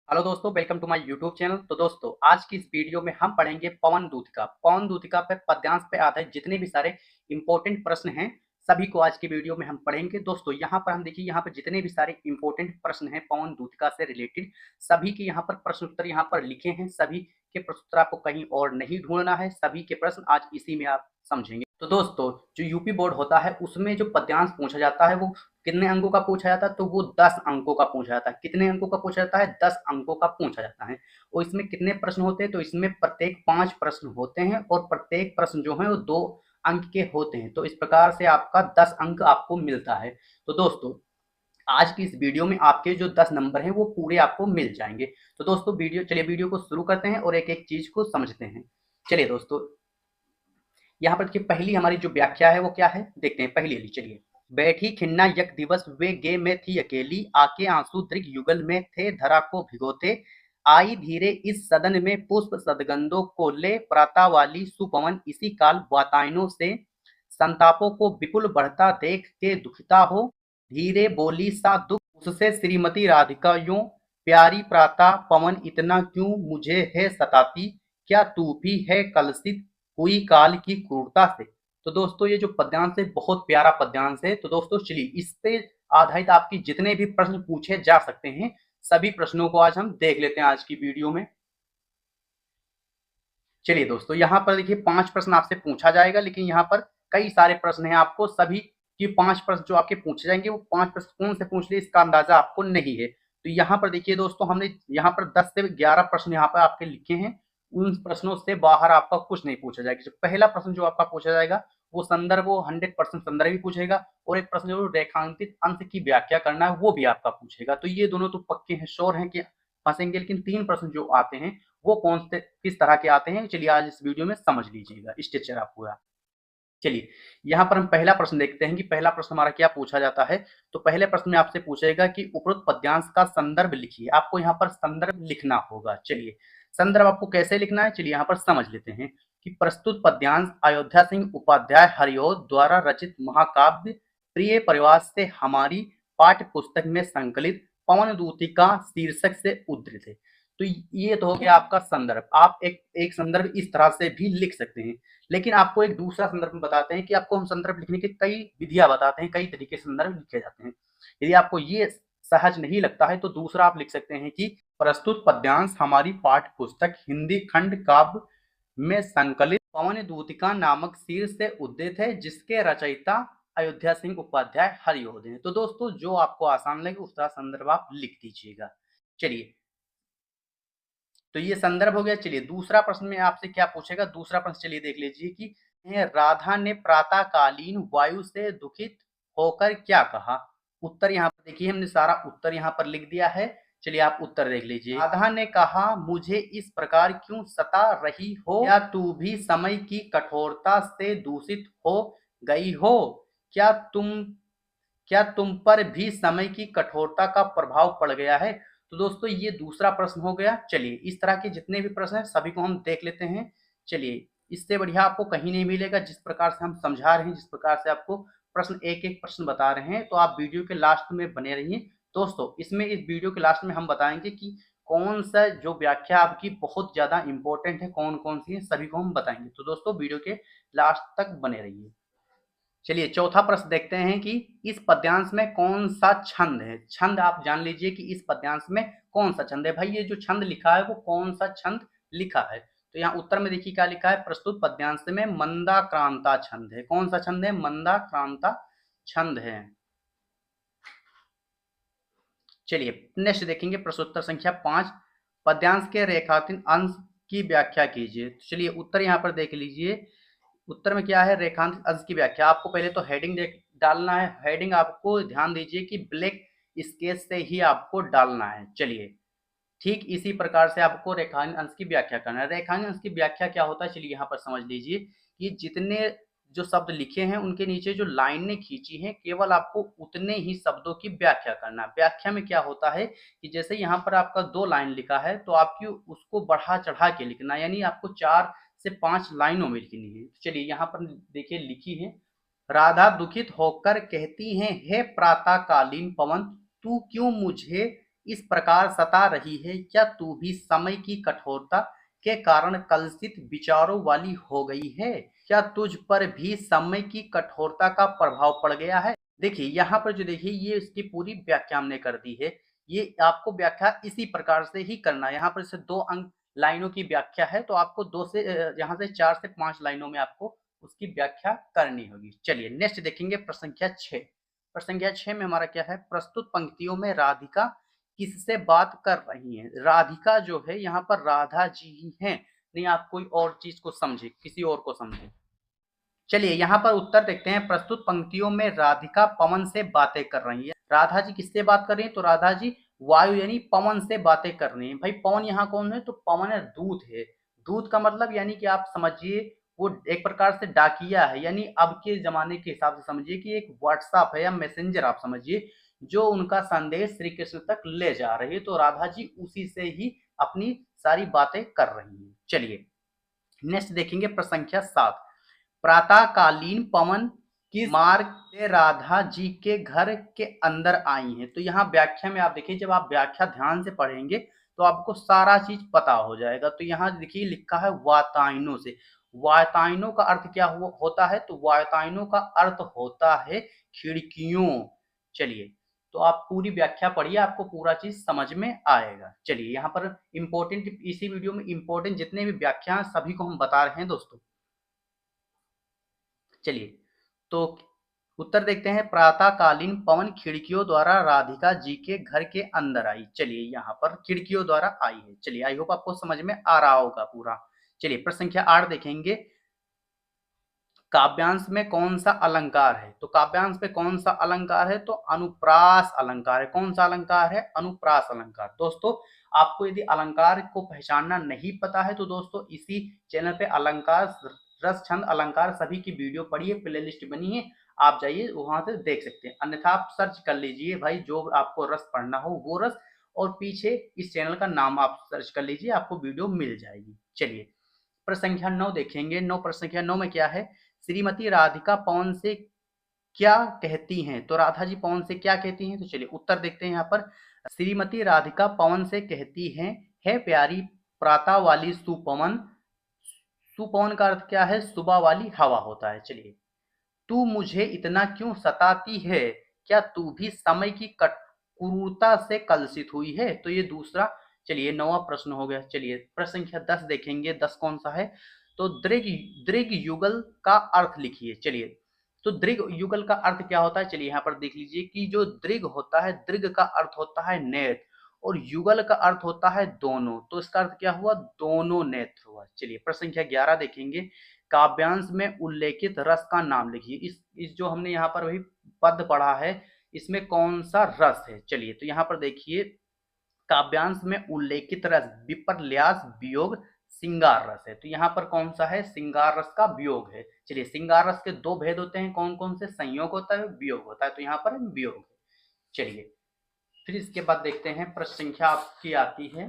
Hello दोस्तों, welcome to my YouTube channel. तो दोस्तों, आज की इस वीडियो में हम पढ़ेंगे पवन दूतिका। पवन दूतिका पे पद्यांश पे आधारित जितने भी सारे इंपॉर्टेंट प्रश्न हैं, सभी को आज की वीडियो में हम पढ़ेंगे। दोस्तों, यहाँ पर हम देखिए, यहाँ पर जितने भी सारे इंपॉर्टेंट प्रश्न हैं पवन दूतिका से रिलेटेड, सभी के यहाँ पर प्रश्न उत्तर यहाँ पर लिखे हैं। सभी के प्रश्न उत्तर आपको कहीं और नहीं ढूंढना है, सभी के प्रश्न आज इसी में आप समझेंगे। तो दोस्तों, जो यूपी बोर्ड होता है उसमें जो पद्यांश पूछा जाता है वो कितने अंकों का पूछा जाता है? तो वो 10 अंकों का पूछा जाता है। कितने अंकों का पूछा जाता है? 10 अंकों का पूछा जाता है। और इसमें कितने प्रश्न होते हैं? तो इसमें प्रत्येक 5 प्रश्न होते हैं और प्रत्येक प्रश्न जो है वो 2 अंक के होते हैं। तो इस प्रकार से आपका 10 अंक आपको मिलता है। तो दोस्तों, आज की इस वीडियो में आपके जो 10 नंबर हैं वो पूरे आपको मिल जाएंगे। तो दोस्तों, चलिए वीडियो को शुरू करते हैं और एक एक चीज को समझते हैं। चलिए दोस्तों, यहाँ पर देखिए, पहली हमारी जो व्याख्या है वो क्या है, देखते हैं पहली वाली। चलिए, बैठी खिन्ना यक दिवस वे गे में थी अकेली, आके आंसू दृग युगल में थे धरा को भिगोते, आई धीरे इस सदन में पुष्प सदगंधों को ले, प्राता वाली सुपवन इसी काल वातायनों से, संतापों को विपुल बढ़ता देख के दुखिता हो, धीरे बोली सा दुख उससे श्रीमती राधिका यूं, प्यारी प्राता पवन इतना क्यों मुझे है सताती, क्या तू भी है कलसित हुई काल की क्रूरता से। तो दोस्तों, ये जो पद्यांश है बहुत प्यारा पद्यांश है। तो दोस्तों, चलिए इस पे आधारित आपकी जितने भी प्रश्न पूछे जा सकते हैं, सभी प्रश्नों को आज हम देख लेते हैं आज की वीडियो में। चलिए दोस्तों, यहाँ पर देखिए 5 प्रश्न आपसे पूछा जाएगा, लेकिन यहाँ पर कई सारे प्रश्न हैं। आपको सभी की 5 प्रश्न जो आपके पूछे जाएंगे वो 5 प्रश्न कौन से पूछ लिए इसका अंदाजा आपको नहीं है। तो यहाँ पर देखिए दोस्तों, हमने यहाँ पर 10 से 11 प्रश्न यहाँ पर आपके लिखे हैं। उन प्रश्नों से बाहर आपका कुछ नहीं पूछा जाएगा। जो पहला प्रश्न जो आपका पूछा जाएगा वो संदर्भ, वो 100% संदर्भ ही पूछेगा, और एक प्रश्न जो रेखांकित अंश की व्याख्या करना है वो भी आपका पूछेगा। तो ये दोनों तो पक्के हैं, श्योर हैं कि फंसेंगे। लेकिन 3 प्रश्न जो आते हैं वो कौन से किस तरह के आते हैं, चलिए आज इस वीडियो में समझ लीजिएगा स्ट्रक्चर आप पूरा। चलिए, यहाँ पर हम पहला प्रश्न देखते हैं कि पहला प्रश्न हमारा क्या पूछा जाता है। तो पहले प्रश्न में आपसे पूछेगा कि उपरोक्त पद्यांश का संदर्भ लिखिए। आपको यहाँ पर संदर्भ लिखना होगा। चलिए, संदर्भ आपको कैसे लिखना है, चलिए यहाँ पर समझ लेते हैं कि प्रस्तुत पद्यांश अयोध्या सिंह उपाध्याय हरिओद द्वारा रचित महाकाव्य प्रिय परिवार से हमारी पाठ्य पुस्तक में संकलित पवन दूतिका शीर्षक से उद्धृत है। तो ये तो हो गया आपका संदर्भ। आप एक संदर्भ इस तरह से भी लिख सकते हैं, लेकिन आपको एक दूसरा संदर्भ में बताते हैं कि आपको हम संदर्भ लिखने की कई विधियां बताते हैं, कई तरीके से संदर्भ लिखे जाते हैं। यदि आपको ये सहज नहीं लगता है तो दूसरा आप लिख सकते हैं कि प्रस्तुत पद्यांश हमारी पाठ्य पुस्तक हिंदी खंड काव्य में संकलित पवन दूतिका नामक शीर्ष से उद्धृत है, जिसके रचयिता अयोध्या सिंह उपाध्याय हरिओद हैं। तो दोस्तों, जो आपको आसान लगे उस तरह संदर्भ आप लिख दीजिएगा। चलिए, तो ये संदर्भ हो गया। चलिए, दूसरा प्रश्न में आपसे क्या पूछेगा, दूसरा प्रश्न चलिए देख लीजिए कि राधा ने प्रातःकालीन वायु से दुखित होकर क्या कहा। उत्तर यहाँ पर देखिए, हमने सारा उत्तर यहाँ पर लिख दिया है। चलिए आप उत्तर देख लीजिए। राधा ने कहा, मुझे इस प्रकार क्यों सता रही हो, क्या तू भी समय की कठोरता से दूषित हो गई हो, क्या तुम क्या तुम पर भी समय की कठोरता का प्रभाव पड़ गया है। तो दोस्तों, ये दूसरा प्रश्न हो गया। चलिए, इस तरह के जितने भी प्रश्न हैं सभी को हम देख लेते हैं। चलिए, इससे बढ़िया आपको कहीं नहीं मिलेगा। जिस प्रकार से हम समझा रहे हैं, जिस प्रकार से आपको प्रश्न एक एक प्रश्न बता रहे हैं, तो आप वीडियो के लास्ट में बने रहिए। दोस्तों, इसमें इस वीडियो के लास्ट में हम बताएंगे कि कौन सा जो व्याख्या आपकी बहुत ज्यादा इंपॉर्टेंट है, कौन कौन सी है, सभी को हम बताएंगे। तो दोस्तों, वीडियो के लास्ट तक बने रहिए। चलिए, चौथा प्रश्न देखते हैं कि इस पद्यांश में कौन सा छंद है। छंद आप जान लीजिए कि इस पद्यांश में कौन सा छंद है। भाई, ये जो छंद लिखा है वो कौन सा छंद लिखा है। तो यहाँ उत्तर में देखिए क्या लिखा है, प्रस्तुत पद्यांश में मंदाक्रांता छंद है। कौन सा छंद है? मंदाक्रांता छंद है। चलिए, नेक्स्ट देखेंगे प्रश्नोत्तर संख्या 5, पद्यांश के रेखांकित अंश की व्याख्या कीजिए। तो चलिए, उत्तर यहाँ पर देख लीजिए। उत्तर में क्या है, रेखांकित अंश की व्याख्या। आपको पहले तो हेडिंग डालना है। हेडिंग आपको ध्यान दीजिए कि ब्लैक स्केच से ही आपको डालना है। चलिए, ठीक इसी प्रकार से आपको रेखांकित अंश की व्याख्या करना है। रेखांकित अंश की व्याख्या क्या होता है, चलिए यहाँ पर समझ लीजिए कि जितने जो शब्द लिखे हैं उनके नीचे जो लाइनें खींची हैं, केवल आपको उतने ही शब्दों की व्याख्या करना है। व्याख्या में क्या होता है कि जैसे यहाँ पर आपका 2 लाइन लिखा है तो आपकी उसको बढ़ा चढ़ा के लिखना, यानी आपको 4 से 5 लाइनों में लिखनी है। तो चलिए, यहाँ पर देखिए लिखी है, राधा दुखित होकर कहती हैं, हे प्रातःकालीन पवन, तू क्यों मुझे इस प्रकार सता रही है, क्या तू भी समय की कठोरता के कारण कलुषित विचारों वाली हो गई है? क्या तुझ पर भी समय की कठोरता का प्रभाव पड़ गया है? देखिए यहाँ पर जो देखिए ये इसकी पूरी व्याख्या हमने कर दी है। ये आपको व्याख्या इसी प्रकार से ही करना है। यहाँ पर से 2 अंक लाइनों की व्याख्या है, तो आपको 2 से यहाँ से 4 से 5 लाइनों में आपको उसकी व्याख्या करनी होगी। चलिए नेक्स्ट देखेंगे प्रश्न संख्या 6। प्रश्न संख्या 6 में हमारा क्या है? प्रस्तुत पंक्तियों में राधिका किससे बात कर रही है? राधिका जो है यहाँ पर राधा जी ही हैं। नहीं आप कोई और चीज को समझे, किसी और को समझे। चलिए यहाँ पर उत्तर देखते हैं। प्रस्तुत पंक्तियों में राधिका पवन से बातें कर रही है। राधा जी किससे बात कर रही है? तो राधा जी वायु यानी पवन से बातें कर रही है। भाई पवन यहाँ कौन है? तो पवन है दूत है। दूत का मतलब यानी कि आप समझिए वो एक प्रकार से डाकिया है, यानी अब के जमाने के हिसाब से समझिए कि एक व्हाट्सएप है या मैसेंजर आप समझिए, जो उनका संदेश श्री कृष्ण तक ले जा रही है। तो राधा जी उसी से ही अपनी सारी बातें कर रही है। चलिए नेक्स्ट देखेंगे प्रश्न संख्या 7। प्रातःकालीन पवन किस मार्ग से राधा जी के घर के अंदर आई हैं? तो यहाँ व्याख्या में आप देखिए, जब आप व्याख्या ध्यान से पढ़ेंगे तो आपको सारा चीज पता हो जाएगा। तो यहाँ देखिए लिखा है वातायनों से। वातायनों का अर्थ क्या होता है? तो वातायनों का अर्थ होता है खिड़कियों। चलिए तो आप पूरी व्याख्या पढ़िए, आपको पूरा चीज समझ में आएगा। चलिए यहाँ पर इंपॉर्टेंट, इसी वीडियो में इंपॉर्टेंट जितने भी व्याख्या सभी को हम बता रहे हैं दोस्तों। चलिए तो उत्तर देखते हैं। प्रातःकालीन पवन खिड़कियों द्वारा राधिका जी के घर के अंदर आई। चलिए यहाँ पर खिड़कियों द्वारा आई है। चलिए आई होप आपको समझ में आ रहा होगा पूरा। चलिए प्रश्न संख्या 8 देखेंगे। काव्यांश में कौन सा अलंकार है? तो काव्यांश में कौन सा अलंकार है? तो अनुप्रास अलंकार है। कौन सा अलंकार है? अनुप्रास अलंकार। दोस्तों आपको यदि अलंकार को पहचानना नहीं पता है तो दोस्तों इसी चैनल पे अलंकार, रस, छंद, अलंकार सभी की वीडियो पढ़िए, प्लेलिस्ट बनी है, आप जाइए वहां से देख सकते हैं। अन्यथा आप सर्च कर लीजिए भाई जो आपको रस पढ़ना हो वो रस, और पीछे इस चैनल का नाम आप सर्च कर लीजिए, आपको वीडियो मिल जाएगी। चलिए प्रश्न संख्या 9 देखेंगे। प्रश्न संख्या 9 में क्या है? श्रीमती राधिका पवन से क्या कहती हैं? तो राधा जी पवन से क्या कहती हैं? तो चलिए उत्तर देखते हैं यहाँ पर। श्रीमती राधिका पवन से कहती हैं, है प्यारी प्रातः वाली सुपवन। सुपवन का अर्थ क्या है? सुबह वाली हवा होता है। चलिए तू मुझे इतना क्यों सताती है? क्या तू भी समय की क्रूरता से कलुषित हुई है? तो ये दूसरा, चलिए 9वां प्रश्न हो गया। चलिए प्रश्न संख्या 10 देखेंगे। 10 कौन सा है? तो दृग दृग युगल का अर्थ लिखिए। चलिए तो दृग युगल का अर्थ क्या होता है? चलिए यहाँ पर देख लीजिए कि जो दृग होता है, दृग का अर्थ होता है नेत्र, और युगल का अर्थ होता है दोनों। तो इसका अर्थ क्या हुआ? दोनों नेत्र हुआ। चलिए प्रश्न संख्या 11 देखेंगे। काव्यांश में उल्लेखित रस का नाम लिखिए। इस जो हमने यहाँ पर अभी पद पढ़ा है इसमें कौन सा रस है? चलिए तो यहाँ पर देखिए काव्यांश में उल्लेखित रस विपर्यास वियोग श्रृंगार रस है। तो यहाँ पर कौन सा है? श्रृंगार रस का वियोग है। चलिए श्रृंगार रस के 2 भेद होते हैं, कौन कौन से? संयोग होता है, वियोग होता है। तो यहाँ पर वियोग है। चलिए फिर इसके बाद देखते हैं प्रश्न संख्या आपकी आती है।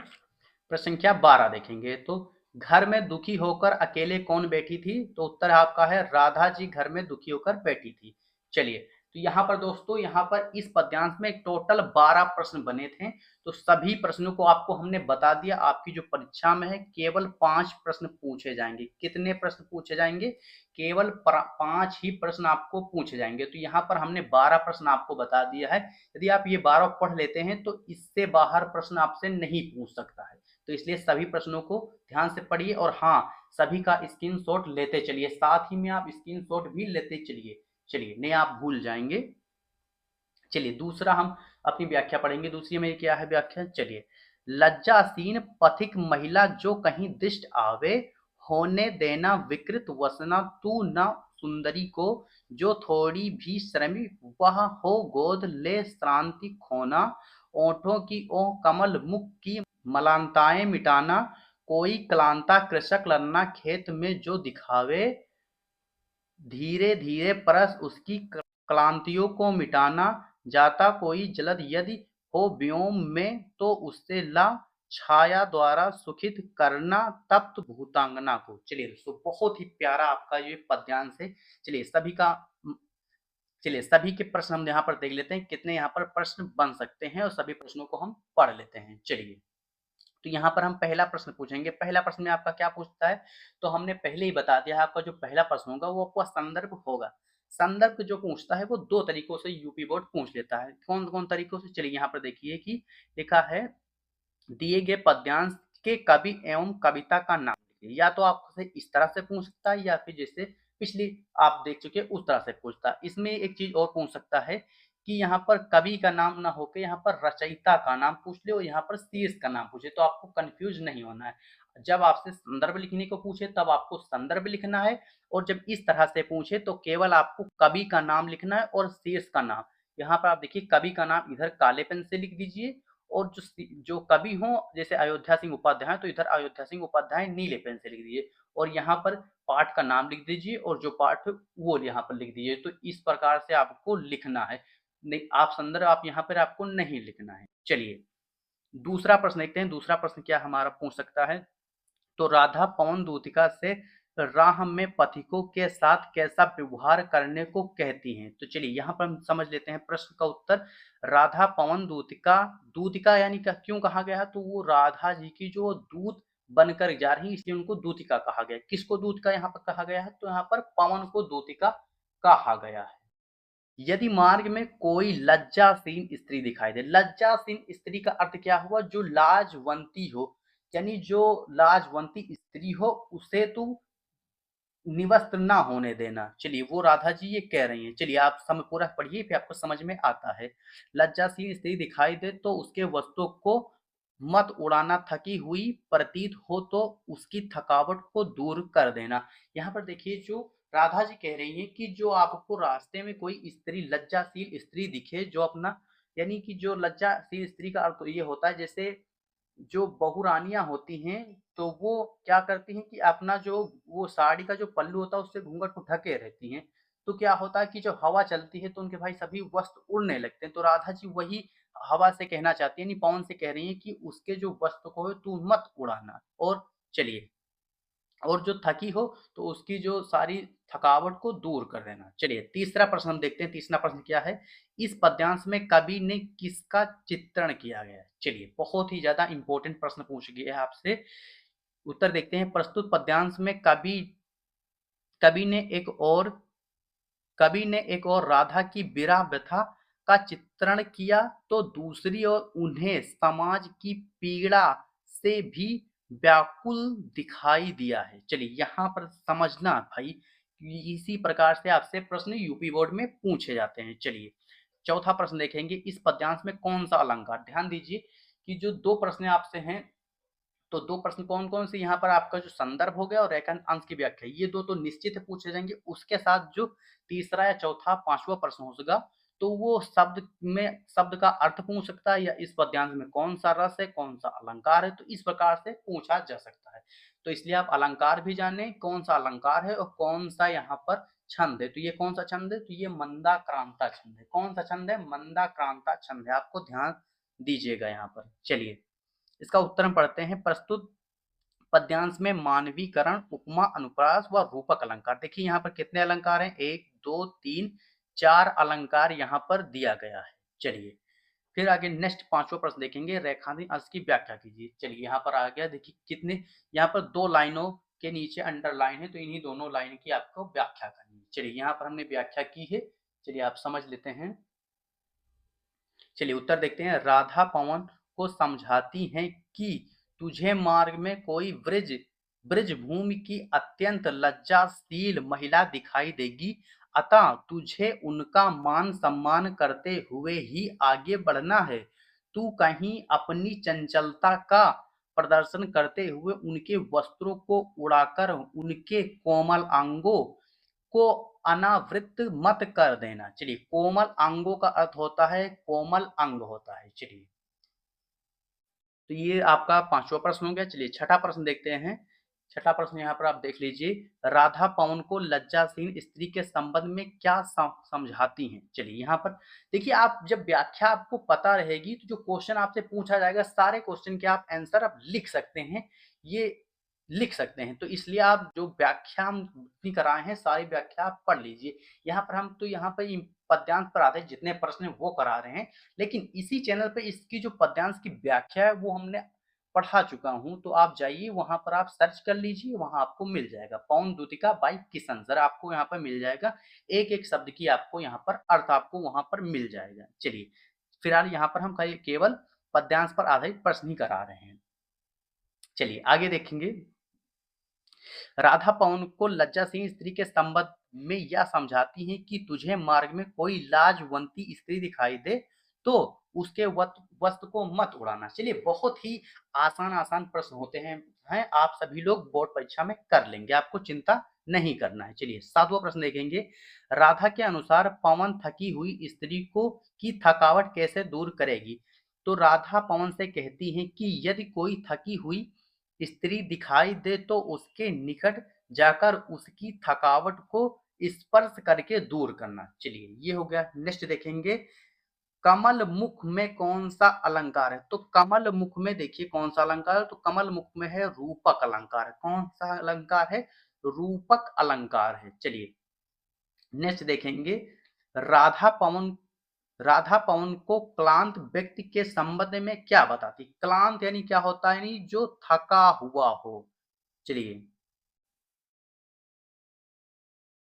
प्रश्न संख्या 12 देखेंगे। तो घर में दुखी होकर अकेले कौन बैठी थी? तो उत्तर आपका है राधा जी घर में दुखी होकर बैठी थी। चलिए तो यहाँ पर दोस्तों, यहाँ पर इस पद्यांश में टोटल 12 प्रश्न बने थे। तो सभी प्रश्नों को आपको हमने बता दिया। आपकी जो परीक्षा में है केवल 5 प्रश्न पूछे जाएंगे। कितने प्रश्न पूछे जाएंगे? केवल 5 ही प्रश्न आपको पूछे जाएंगे। तो यहाँ पर हमने 12 प्रश्न आपको बता दिया है। यदि आप ये 12 पढ़ लेते हैं तो इससे बाहर प्रश्न आपसे नहीं पूछ सकता है। तो इसलिए सभी प्रश्नों को ध्यान से पढ़िए, और हाँ सभी का स्क्रीनशॉट लेते चलिए, साथ ही में आप स्क्रीनशॉट भी लेते चलिए। चलिए नहीं आप भूल जाएंगे। चलिए दूसरा हम अपनी व्याख्या पढ़ेंगे। दूसरी में क्या है व्याख्या? चलिए लज्जासीन पथिक महिला जो कहीं दिष्ट आवे, होने देना विकृत वसना तू न सुंदरी को, जो थोड़ी भी श्रमी वह हो गोद ले श्रांति खोना, ओठों की ओ कमल मुख की मलानताएं मिटाना, कोई क्लांता कृषक लन्ना खेत में जो दिखावे, धीरे धीरे परस उसकी क्लांतियों को मिटाना, जाता कोई जलद यदि हो व्योम में तो उससे ला छाया द्वारा सुखित करना तप्त भूतांगना को। चलिए दोस्तों बहुत ही प्यारा आपका ये पद्यांश है। चलिए सभी का चलिए सभी के प्रश्न हम यहाँ पर देख लेते हैं, कितने यहाँ पर प्रश्न बन सकते हैं और सभी प्रश्नों को हम पढ़ लेते हैं। चलिए, तो यहाँ पर हम पहला प्रश्न पूछेंगे। पहला प्रश्न में आपका क्या पूछता है, तो हमने पहले ही बता दिया, आपका जो पहला प्रश्न होगा वो आपका संदर्भ होगा। संदर्भ जो पूछता है वो दो तरीकों से यूपी बोर्ड पूछ लेता है। कौन कौन तरीकों से, चलिए यहाँ पर देखिए कि लिखा है, दिए गए पद्यांश के कवि एवं कविता का नाम लिखिए। या तो आपसे इस तरह से पूछ सकता है, या फिर जैसे पिछली आप देख चुके उस तरह से पूछता है। इसमें एक चीज और पूछ सकता है कि यहाँ पर कवि का नाम ना होके यहाँ पर रचयिता का नाम पूछ ले और यहाँ पर शीर्ष का नाम पूछे, तो आपको कंफ्यूज नहीं होना है। जब आपसे संदर्भ लिखने को पूछे तब आपको संदर्भ लिखना है, और जब इस तरह से पूछे तो केवल आपको कवि का नाम लिखना है और शीर्ष का नाम। यहाँ पर आप देखिए, कवि का नाम इधर काले पेन से लिख दीजिए, और जो कवि हो जैसे अयोध्या सिंह उपाध्याय, तो इधर अयोध्या सिंह उपाध्याय नीले पेन से लिख दीजिए, और यहाँ पर पाठ का नाम लिख दीजिए और जो पाठ वो यहाँ पर लिख दीजिए। तो इस प्रकार से आपको लिखना है, नहीं आप संदर्भ आप यहाँ पर आपको नहीं लिखना है। चलिए दूसरा प्रश्न देखते हैं, दूसरा प्रश्न क्या हमारा पूछ सकता है, तो राधा पवन दूतिका से राह में पथिकों के साथ कैसा व्यवहार करने को कहती हैं। तो चलिए यहाँ पर हम समझ लेते हैं प्रश्न का उत्तर। राधा पवन दूतिका, दूतिका यानी क्यों कहा गया है, तो वो राधा जी की जो दूत बनकर जा रही है, इसलिए उनको दूतिका कहा गया। किसको दूतिका यहाँ पर कहा गया है, तो यहाँ पर पवन को दूतिका कहा गया है। यदि मार्ग में कोई लज्जासीन स्त्री दिखाई दे, लज्जासीन स्त्री का अर्थ क्या हुआ, जो लाजवंती हो, यानी जो लाजवंती स्त्री हो उसे तू निवस्त्र ना होने देना। चलिए वो राधा जी ये कह रही हैं। चलिए आप समय पूरा पढ़िए फिर आपको समझ में आता है। लज्जासीन स्त्री दिखाई दे तो उसके वस्त्रों को मत उड़ाना, थकी हुई प्रतीत हो तो उसकी थकावट को दूर कर देना। यहाँ पर देखिए जो राधा जी कह रही हैं कि जो आपको रास्ते में कोई स्त्री, लज्जाशील स्त्री दिखे, जो अपना, यानी कि जो लज्जाशील स्त्री का अर्थ ये होता है, जैसे जो बहुरानियां होती हैं तो वो क्या करती हैं कि अपना जो वो साड़ी का जो पल्लू होता है उससे घूंघट को ढके रहती हैं। तो क्या होता है कि जब हवा चलती है तो उनके भाई सभी वस्त्र उड़ने लगते हैं। तो राधा जी वही हवा से कहना चाहती है, यानी पवन से कह रही है कि उसके जो वस्त्र को है तू मत उड़ाना। और चलिए, और जो थकी हो तो उसकी जो सारी थकावट को दूर कर देना। चलिए तीसरा प्रश्न हम देखते हैं। तीसरा प्रश्न क्या है, इस पद्यांश में कवि ने किसका चित्रण किया गया है। चलिए बहुत ही ज्यादा इंपॉर्टेंट प्रश्न पूछ गया है आपसे। उत्तर देखते हैं। प्रस्तुत पद्यांश में कवि ने एक और कवि ने एक और राधा की विरह व्यथा का चित्रण किया, तो दूसरी ओर उन्हें समाज की पीड़ा से भी व्याकुल दिखाई दिया है। चलिए यहाँ पर समझना भाई, इसी प्रकार से आपसे प्रश्न यूपी बोर्ड में पूछे जाते हैं। चलिए चौथा प्रश्न देखेंगे, इस पद्यांश में कौन सा अलंकार, ध्यान दीजिए कि जो दो प्रश्न आपसे हैं, तो दो प्रश्न कौन कौन से, यहाँ पर आपका जो संदर्भ हो गया और रेखांक अंश की व्याख्या, ये दो तो निश्चित है पूछे जाएंगे। उसके साथ जो तीसरा या चौथा पांचवा प्रश्न होगा तो वो शब्द में शब्द का अर्थ पूछ सकता है, या इस पद्यांश में कौन सा रस है, कौन सा अलंकार है, तो इस प्रकार से पूछा जा सकता है। तो इसलिए आप अलंकार भी जाने, कौन सा अलंकार है और कौन सा यहाँ पर छंद है। तो ये कौन सा छंद है, तो ये मंदाक्रांता छंद है। कौन सा छंद है, मंदाक्रांता छंद है, आपको ध्यान दीजिएगा यहाँ पर। चलिए इसका उत्तर हम पढ़ते हैं। प्रस्तुत पद्यांश में मानवीकरण, उपमा, अनुप्रास व रूपक अलंकार, देखिए यहाँ पर कितने अलंकार हैं, 1 2 3 4 अलंकार यहाँ पर दिया गया है। चलिए फिर आगे नेक्स्ट पांचवा प्रश्न देखेंगे, रेखांकित अंश की व्याख्या कीजिए। चलिए यहाँ पर आ गया, देखिए कितने, यहाँ पर दो लाइनों के नीचे अंडरलाइन है, तो इन्हीं दोनों लाइन की आपको व्याख्या करनी है। चलिए यहाँ पर हमने व्याख्या की है, चलिए आप समझ लेते हैं। चलिए उत्तर देखते हैं। राधा पवन को समझाती हैं कि तुझे मार्ग में कोई ब्रज भूमि की अत्यंत लज्जाशील महिला दिखाई देगी, अतः तुझे उनका मान सम्मान करते हुए ही आगे बढ़ना है। तू कहीं अपनी चंचलता का प्रदर्शन करते हुए उनके वस्त्रों को उड़ाकर उनके कोमल अंगों को अनावृत मत कर देना। चलिए कोमल अंगों का अर्थ होता है, कोमल अंग होता है। चलिए तो ये आपका पांचवा प्रश्न हो गया। चलिए छठा प्रश्न देखते हैं। छठा प्रश्न यहाँ पर आप देख लीजिए, राधा पवन को लज्जासीन स्त्री के संबंध में क्या समझाती हैं। चलिए यहाँ पर देखिए, आप जब व्याख्या आपको पता रहेगी तो जो क्वेश्चन आपसे पूछा जाएगा सारे क्वेश्चन के आप आंसर आप लिख सकते हैं, ये लिख सकते हैं। तो इसलिए आप जो व्याख्या हम जितनी कराए हैं सारी व्याख्या आप पढ़ लीजिए। यहाँ पर हम तो यहाँ पर पद्यांश पर आधारित जितने प्रश्न हैं वो करा रहे हैं, लेकिन इसी चैनल पे इसकी जो पद्यांश की व्याख्या है वो हमने पढ़ा चुका हूँ। तो आप जाइए वहां पर आप सर्च कर लीजिए, वहां आपको मिल जाएगा। पवन दूतिका बाई किशन सर आपको यहाँ पर मिल जाएगा। एक एक शब्द की आपको यहाँ पर अर्थ आपको वहां पर मिल जाएगा। चलिए फिलहाल यहाँ पर हम केवल पद्यांश पर आधारित प्रश्न ही करा रहे हैं। चलिए आगे देखेंगे। राधा पवन को लज्जा सिंह स्त्री के संबंध में यह समझाती है कि तुझे मार्ग में कोई लाजवंती स्त्री दिखाई दे तो उसके वस्त्र को मत उड़ाना। चलिए बहुत ही आसान आसान प्रश्न होते हैं आप सभी लोग बोर्ड परीक्षा में कर लेंगे, आपको चिंता नहीं करना है। चलिए 7वां प्रश्न देखेंगे। राधा के अनुसार पवन थकी हुई स्त्री को की थकावट कैसे दूर करेगी? तो राधा पवन से कहती है कि यदि कोई थकी हुई स्त्री दिखाई दे तो उसके निकट जाकर उसकी थकावट को स्पर्श करके दूर करना। चलिए ये हो गया। नेक्स्ट देखेंगे। कमल मुख में कौन सा अलंकार है? तो कमल मुख में देखिए कौन सा अलंकार है, तो कमल मुख में है रूपक अलंकार। कौन सा अलंकार है? रूपक अलंकार है। चलिए नेक्स्ट देखेंगे। राधा पवन राधा पवन को क्लांत व्यक्ति के संबंध में क्या बताती? क्लांत यानी क्या होता है? यानी जो थका हुआ हो। चलिए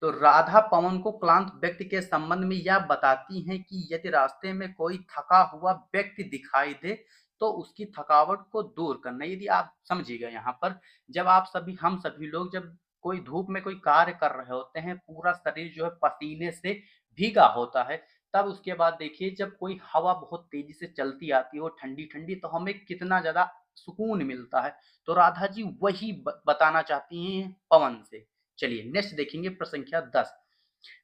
तो राधा पवन को क्लांत व्यक्ति के संबंध में यह बताती हैं कि यदि रास्ते में कोई थका हुआ व्यक्ति दिखाई दे तो उसकी थकावट को दूर करना। यदि आप समझिएगा यहाँ पर, जब आप सभी हम सभी लोग जब कोई धूप में कोई कार्य कर रहे होते हैं, पूरा शरीर जो है पसीने से भीगा होता है, तब उसके बाद देखिए जब कोई हवा बहुत तेजी से चलती आती है ठंडी ठंडी, तो हमें कितना ज्यादा सुकून मिलता है। तो राधा जी वही बताना चाहती हैं पवन से। चलिए नेक्स्ट देखेंगे प्रश्न संख्या 10।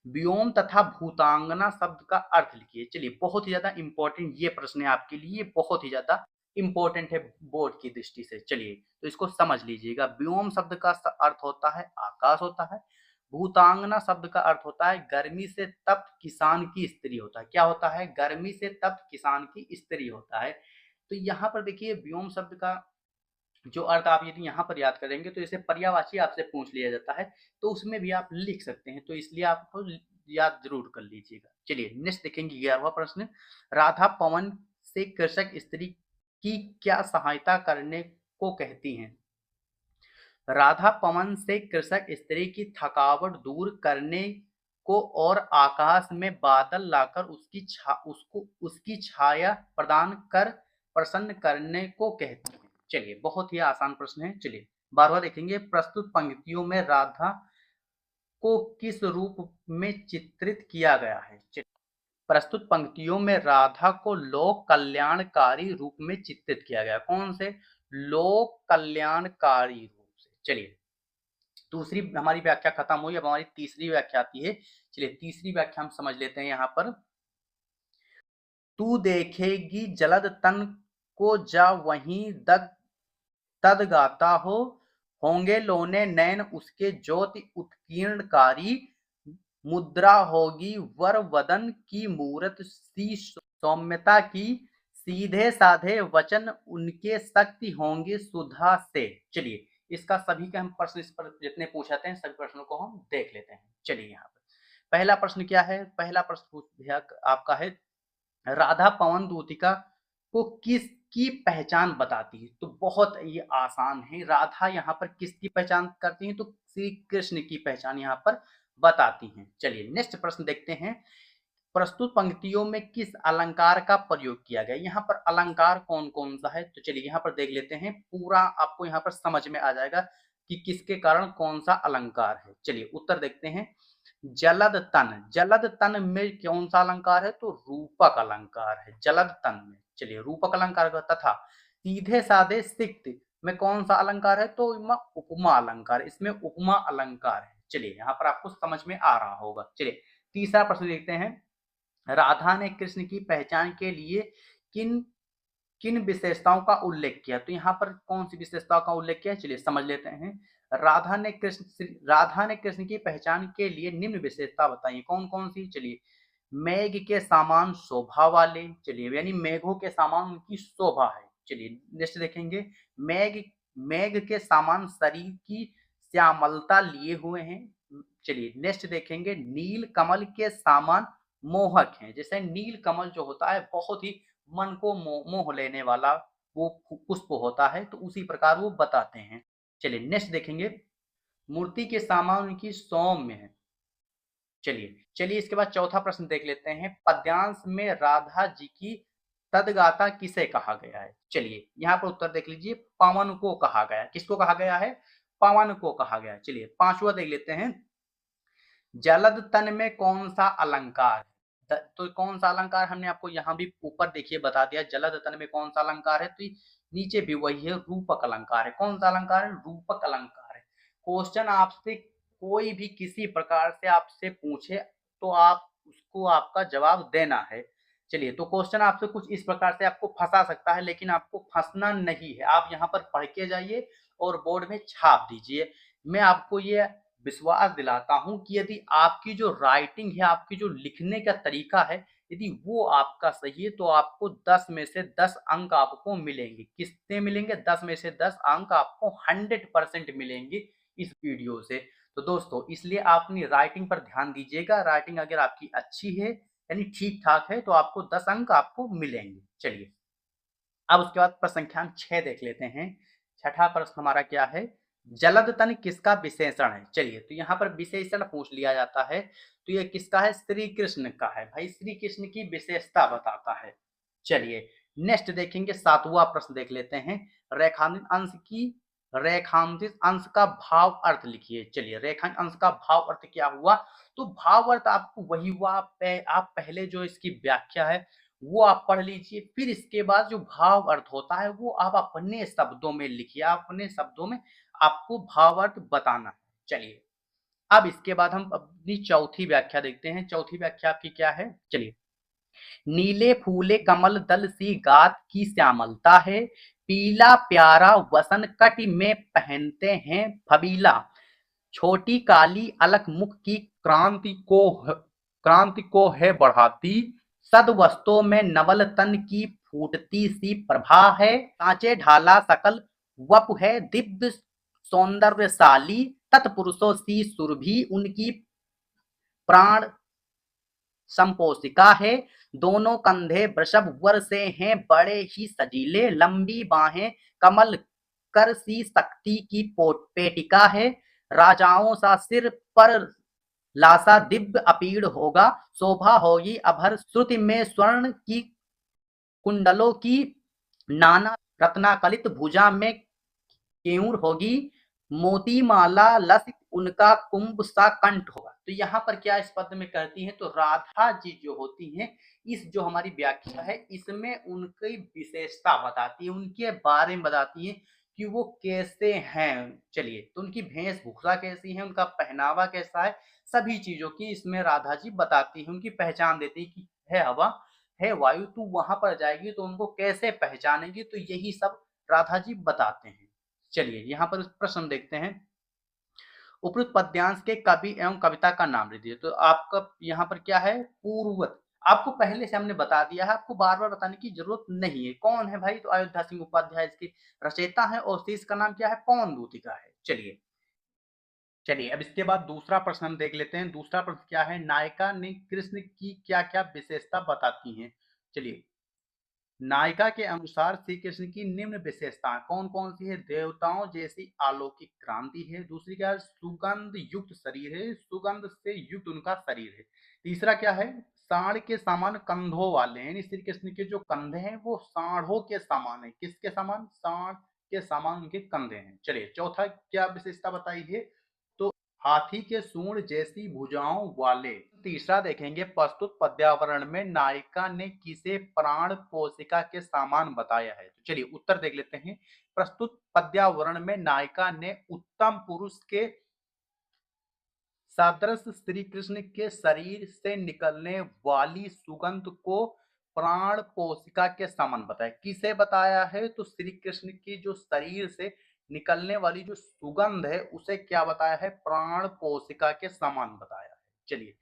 व्योम तथा भूतांगना शब्द का अर्थ लिखिए। चलिए बहुत ही ज्यादा इंपॉर्टेंट ये प्रश्न है आपके लिए, बहुत ही ज्यादा इंपॉर्टेंट है बोर्ड की दृष्टि से। चलिए तो इसको समझ लीजिएगा। व्योम शब्द का अर्थ होता है आकाश होता है। भूतांगना शब्द का अर्थ होता है गर्मी से तप्त किसान की स्त्री होता है। क्या होता है? गर्मी से तप्त किसान की स्त्री होता है। तो यहाँ पर देखिए व्योम शब्द का जो अर्थ आप यदि यहाँ पर याद करेंगे तो इसे पर्यायवाची आपसे पूछ लिया जाता है, तो उसमें भी आप लिख सकते हैं, तो इसलिए आपको याद जरूर कर लीजिएगा। चलिए नेक्स्ट देखेंगे 11वां प्रश्न। राधा पवन से कृषक स्त्री की क्या सहायता करने को कहती हैं? राधा पवन से कृषक स्त्री की थकावट दूर करने को और आकाश में बादल लाकर उसकी छाया प्रदान कर प्रसन्न करने को कहती है। चलिए बहुत ही आसान प्रश्न है। चलिए 12वां देखेंगे। प्रस्तुत पंक्तियों में राधा को किस रूप में चित्रित किया गया है? प्रस्तुत पंक्तियों में राधा को लोक कल्याणकारी रूप में चित्रित किया गया। कौन से? लोक कल्याणकारी रूप से। चलिए दूसरी हमारी व्याख्या खत्म हुई, अब हमारी तीसरी व्याख्या आती है। चलिए तीसरी व्याख्या हम समझ लेते हैं यहाँ पर। तू देखेगी जलद तन को जा वहीं तद गाता हो, होंगे लोने नैन उसके ज्योति उत्कीर्णकारी, मुद्रा होगी वर वदन की मूरत सी सौम्यता की, सीधे साधे वचन उनके शक्ति होंगे सुधा से। चलिए इसका सभी का हम प्रश्न इस पर जितने पूछाते हैं सभी प्रश्नों को हम देख लेते हैं। चलिए यहाँ पर पहला प्रश्न क्या है? पहला प्रश्न आपका है राधा पवन दूतिका को किसकी पहचान बताती है? तो बहुत ये आसान है। राधा यहाँ पर किसकी पहचान करती है? तो श्री कृष्ण की पहचान यहाँ पर बताती हैं। चलिए नेक्स्ट प्रश्न देखते हैं। प्रस्तुत पंक्तियों में किस अलंकार का प्रयोग किया गया? यहाँ पर अलंकार कौन कौन सा है? तो चलिए यहाँ पर देख लेते हैं, पूरा आपको यहाँ पर समझ में आ जाएगा कि किसके कारण कौन सा अलंकार है। चलिए उत्तर देखते हैं। जलद तन में कौन सा अलंकार है? तो रूपक अलंकार है जलद तन में। चलिए रूपक अलंकार का। तथा सीधे साधे सिक्त में कौन सा अलंकार है? तो उपमा अलंकार, इसमें उपमा अलंकार है। चलिए यहाँ पर आपको समझ में आ रहा होगा। चलिए तीसरा प्रश्न देखते हैं। राधा ने कृष्ण की पहचान के लिए किन किन विशेषताओं का उल्लेख किया? तो यहाँ पर कौन सी विशेषताओं का उल्लेख किया? चलिए समझ लेते हैं। राधा ने कृष्ण की पहचान के लिए निम्न विशेषता बताई। कौन कौन सी? चलिए मेघ के समान शोभा वाले। चलिए यानी मेघों के समान उनकी शोभा है। चलिए नेक्स्ट देखेंगे। मेघ के समान शरीर की श्यामलता लिए हुए हैं। चलिए नेक्स्ट देखेंगे। नील कमल के समान मोहक हैं। जैसे नील कमल जो होता है बहुत ही मन को मोह लेने वाला वो पुष्प होता है, तो उसी प्रकार वो बताते हैं। चलिए नेक्स्ट देखेंगे, मूर्ति के सामान उनकी सौम्य है। चलिए इसके बाद चौथा प्रश्न देख लेते हैं, पद्यांश में राधा जी की तदगाता किसे कहा गया है। चलिए यहाँ पर उत्तर देख लीजिए, पवन को कहा गया है। किसको कहा गया है? पवन को कहा गया है। चलिए पांचवा देख लेते हैं, जलद तन में कौन सा अलंकार है। तो कौन सा अलंकार हमने आपको यहाँ भी ऊपर देखिए बता दिया, जलद तन में कौन सा अलंकार है, तो नीचे भी वही है, रूपक अलंकार है। कौन सा अलंकार है? रूपक अलंकार है। क्वेश्चन आपसे कोई भी किसी प्रकार से आपसे पूछे तो आप उसको आपका जवाब देना है। चलिए तो क्वेश्चन आपसे कुछ इस प्रकार से आपको फंसा सकता है, लेकिन आपको फंसना नहीं है। आप यहाँ पर पढ़ के जाइए और बोर्ड में छाप दीजिए। मैं आपको ये विश्वास दिलाता हूं कि यदि आपकी जो राइटिंग है, आपकी जो लिखने का तरीका है, यदि वो आपका सही है तो आपको 10 में से 10 अंक आपको मिलेंगे। कितने मिलेंगे? 10 में से 10 अंक आपको 100% मिलेंगे इस वीडियो से। तो दोस्तों इसलिए आप अपनी राइटिंग पर ध्यान दीजिएगा। राइटिंग अगर आपकी अच्छी है यानी ठीक ठाक है तो आपको 10 अंक आपको मिलेंगे। चलिए अब उसके बाद प्रश्न संख्या 6 देख लेते हैं। छठा प्रश्न हमारा क्या है, जलद तन किसका विशेषण है। चलिए तो यहाँ पर विशेषण पूछ लिया जाता है, तो ये किसका है? श्री कृष्ण का है। भाई श्री कृष्ण की विशेषता बताता है। चलिए नेक्स्ट देखेंगे, सातवां प्रश्न देख लेते हैं, रेखांकित अंश का भाव अर्थ लिखिए। चलिए रेखांकित अंश का भाव अर्थ क्या हुआ, तो भाव अर्थ आपको वही हुआ, आप पहले जो इसकी व्याख्या है वो आप पढ़ लीजिए, फिर इसके बाद जो भाव अर्थ होता है वो आप अपने शब्दों में लिखिए। अपने शब्दों में आपको भाव अर्थ बताना है। चलिए अब इसके बाद हम अपनी चौथी व्याख्या देखते हैं। चौथी व्याख्या आपकी क्या है? चलिए, नीले फूले कमल दल सी गात की श्यामलता है, पीला प्यारा वसन कटि में पहनते हैं फबीला, छोटी काली अलख मुख की क्रांति को है बढ़ाती, सद वस्तुओं में नवल तन की फूटती सी प्रभा है, कांचे ढाला सकल वपु है दिव्य सौंदर्यशाली, तत्पुरुषों सी सुरभि उनकी प्राण संपोषिका है, दोनों कंधे वृषभ वर से हैं बड़े ही सजीले, लंबी बाहें कमल कर सी शक्ति की पेटिका है, राजाओं सा सिर पर लासा दिव्य अपीड़ होगा, शोभा होगी अभर श्रुति में स्वर्ण की कुंडलों की, नाना रत्नाकलित भुजा में केयूर होगी, मोती माला लसित उनका कुंभ सा कंठ होगा। तो यहाँ पर क्या इस पद में कहती हैं, तो राधा जी जो होती हैं, इस जो हमारी व्याख्या है इसमें उनकी विशेषता बताती है, उनके बारे में बताती है कि वो कैसे हैं। चलिए तो उनकी वेशभूषा कैसी है, उनका पहनावा कैसा है, सभी चीजों की इसमें राधा जी बताती है। उनकी पहचान देती है कि है हवा, है वायु, तू वहां पर जाएगी तो उनको कैसे पहचानेगी, तो यही सब राधा जी बताते हैं। चलिए यहाँ पर प्रश्न देखते हैं, उपयुक्त पद्यांश के कवि एवं कविता का नाम दीजिए। तो आपका यहाँ पर क्या है? पूर्ववत। आपको पहले से हमने बता दिया है, आपको बार बार बताने की जरूरत नहीं है। कौन है भाई? तो अयोध्या सिंह उपाध्याय इसकी रचयिता है और शीर्ष का नाम क्या है? पवन दूतिका है। चलिए अब इसके बाद दूसरा प्रश्न हम देख लेते हैं। दूसरा प्रश्न क्या है, नायिका ने कृष्ण की क्या क्या विशेषता बताती हैं। चलिए नायिका के अनुसार श्री कृष्ण की निम्न विशेषताएं कौन कौन सी है, देवताओं जैसी अलौकिक क्रांति है, दूसरी क्या है, सुगंध युक्त शरीर है, सुगंध से युक्त उनका शरीर है, तीसरा क्या है, सांड के समान कंधों वाले हैं, श्री कृष्ण के जो कंधे हैं वो सांडों के समान है। किसके समान? सांड के समान उनके कंधे हैं। चलिए चौथा क्या विशेषता बताई है, तो हाथी के सूंड जैसी भुजाओं वाले। तीसरा देखेंगे, प्रस्तुत पद्यावरण में नायिका ने किसे प्राण पोषिका के समान बताया है। तो चलिए उत्तर देख लेते हैं, प्रस्तुत पद्यावरण में नायिका ने उत्तम पुरुष के सदृश श्री कृष्ण के शरीर से निकलने वाली सुगंध को प्राण पोषिका के समान बताया। किसे बताया है? तो श्री कृष्ण की जो शरीर से निकलने वाली जो सुगंध है उसे क्या बताया है? प्राण पोषिका के समान बताया है। चलिए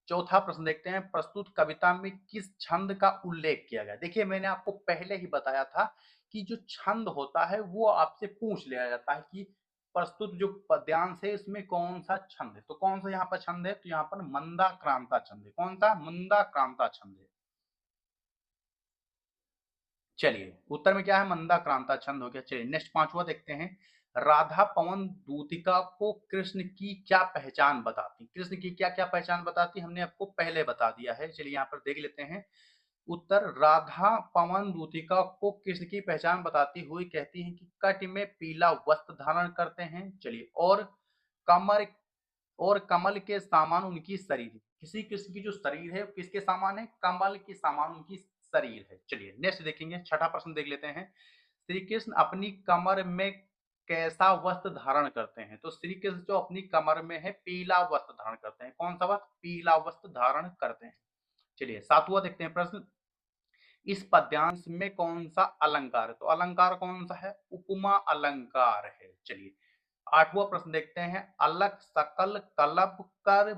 चौथा प्रश्न देखते हैं, प्रस्तुत कविता में किस छंद का उल्लेख किया गया। देखिए मैंने आपको पहले ही बताया था कि जो छंद होता है वो आपसे पूछ लिया जाता है कि प्रस्तुत जो पद्यांश है इसमें कौन सा छंद है? तो कौन सा यहाँ पर छंद है? तो यहाँ पर मंदाक्रांता छंद है। कौन सा? मंदाक्रांता छंद है। चलिए उत्तर में क्या है? मंदाक्रांता छंद हो गया। चलिए नेक्स्ट पांचवा देखते हैं। राधा पवन दूतिका को कृष्ण की क्या पहचान बताती? कृष्ण की क्या क्या पहचान बताती? हमने आपको पहले बता दिया है। चलिए यहाँ पर देख लेते हैं उत्तर। राधा पवन दूतिका को कृष्ण की पहचान बताती हुई कहती हैं कि कट में पीला वस्त्र धारण करते हैं। चलिए कमर कमल के समान उनकी शरीर। किसी कृष्ण की जो शरीर है किसके समान है? कमल के समान उनकी शरीर है। चलिए नेक्स्ट देखेंगे, छठा प्रश्न देख लेते हैं। श्री कृष्ण अपनी कमर में कैसा वस्त्र धारण करते हैं? तो श्री कृष्ण जो अपनी कमर में है पीला वस्त्र धारण करते हैं। कौन सा वस्त्र? पीला वस्त्र धारण करते हैं। चलिए सातवां देखते हैं प्रश्न। इस पद्यांश में कौन सा अलंकार है? तो अलंकार कौन सा है? उपमा अलंकार है। चलिए आठवां प्रश्न देखते हैं। अलक सकल कलब कर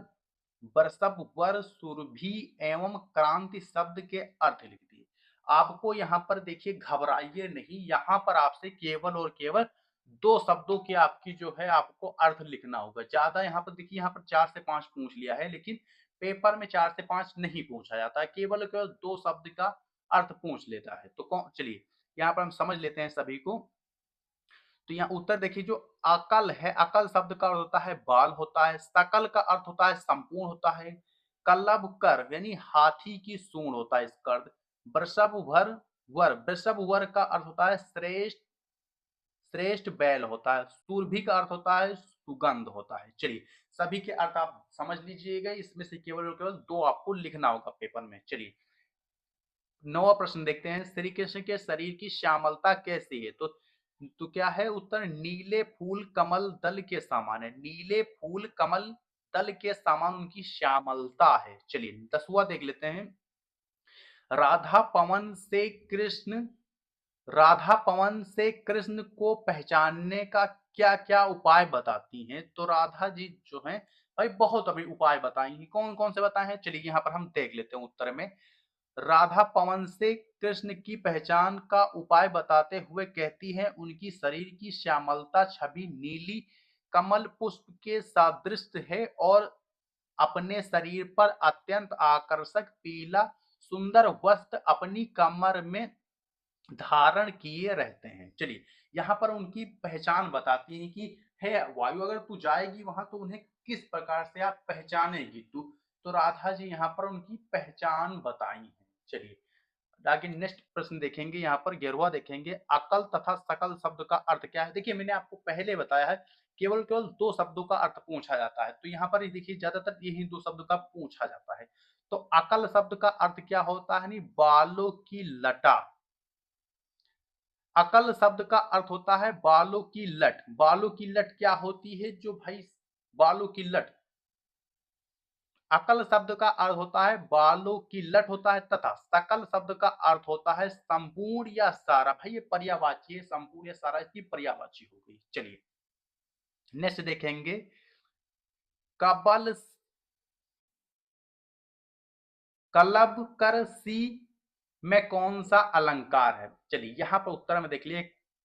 बरसब वर सुरभि एवं क्रांति शब्द के अर्थ लिख दिए। आपको यहाँ पर देखिए घबराइए नहीं, यहाँ पर आपसे केवल और केवल दो शब्दों के आपकी जो है आपको अर्थ लिखना होगा। ज्यादा यहाँ पर देखिए, यहाँ पर 4 से 5 पूछ लिया है, लेकिन पेपर में 4 से 5 नहीं पूछा जाता है, केवल केवल दो शब्द का अर्थ पूछ लेता है। तो कौन, चलिए यहाँ पर हम समझ लेते हैं सभी को। तो यहाँ उत्तर देखिए, जो अकल है, अकल शब्द का अर्थ होता है बाल होता है, सकल का अर्थ होता है संपूर्ण होता है, कल्लभ कर यानी हाथी की सूंड होता है इसका अर्थ, वृषभ वृषभ वर का अर्थ होता है श्रेष्ठ, श्रेष्ठ बैल होता है, सुरभि का अर्थ होता है सुगंध होता है। चलिए सभी के अर्थ आप समझ लीजिएगा, इसमें से केवल और केवल दो आपको लिखना होगा पेपर में। चलिए नौवां प्रश्न देखते हैं। श्री कृष्ण के शरीर की श्यामलता कैसी है? तो क्या है उत्तर? नीले फूल कमल दल के समान है। नीले फूल कमल दल के समान उनकी श्यामलता है। चलिए 10वां देख लेते हैं। राधा पवन से कृष्ण राधा पवन से कृष्ण को पहचानने का क्या क्या उपाय बताती हैं? तो राधा जी जो हैं भाई बहुत अभी उपाय बताएंगी। कौन कौन से बताए हैं? चलिए यहाँ पर हम देख लेते हैं उत्तर में। राधा पवन से कृष्ण की पहचान का उपाय बताते हुए कहती है उनकी शरीर की श्यामलता छवि नीली कमल पुष्प के सदृश है और अपने शरीर पर अत्यंत आकर्षक पीला सुंदर वस्त्र अपनी कमर में धारण किए रहते हैं। चलिए यहाँ पर उनकी पहचान बताती है कि है वायु, अगर तू जाएगी वहां तो उन्हें किस प्रकार से आप पहचानेगी तू। तो राधा जी यहाँ पर उनकी पहचान बताई है। चलिए आगे नेक्स्ट प्रश्न देखेंगे। यहाँ पर 11वां देखेंगे। अकल तथा सकल शब्द का अर्थ क्या है? देखिए मैंने आपको पहले बताया है केवल केवल दो शब्दों का अर्थ पूछा जाता है, तो यहाँ पर देखिए ज्यादातर यही दो शब्द का पूछा जाता है। तो अकल शब्द का अर्थ क्या होता है? बालों की लटा। अकल शब्द का अर्थ होता है बालों की लट। बालों की लट क्या होती है? जो भाई बालों की लट, अकल शब्द का अर्थ होता है बालों की लट होता है, तथा सकल शब्द का अर्थ होता है संपूर्ण या सारा। भाई ये पर्यायवाची है, संपूर्ण या सारा इसकी पर्यायवाची हो गई। चलिए नेक्स्ट देखेंगे। कबल कलब कर सी में कौन सा अलंकार है? चलिए यहाँ पर उत्तर में देख लिए।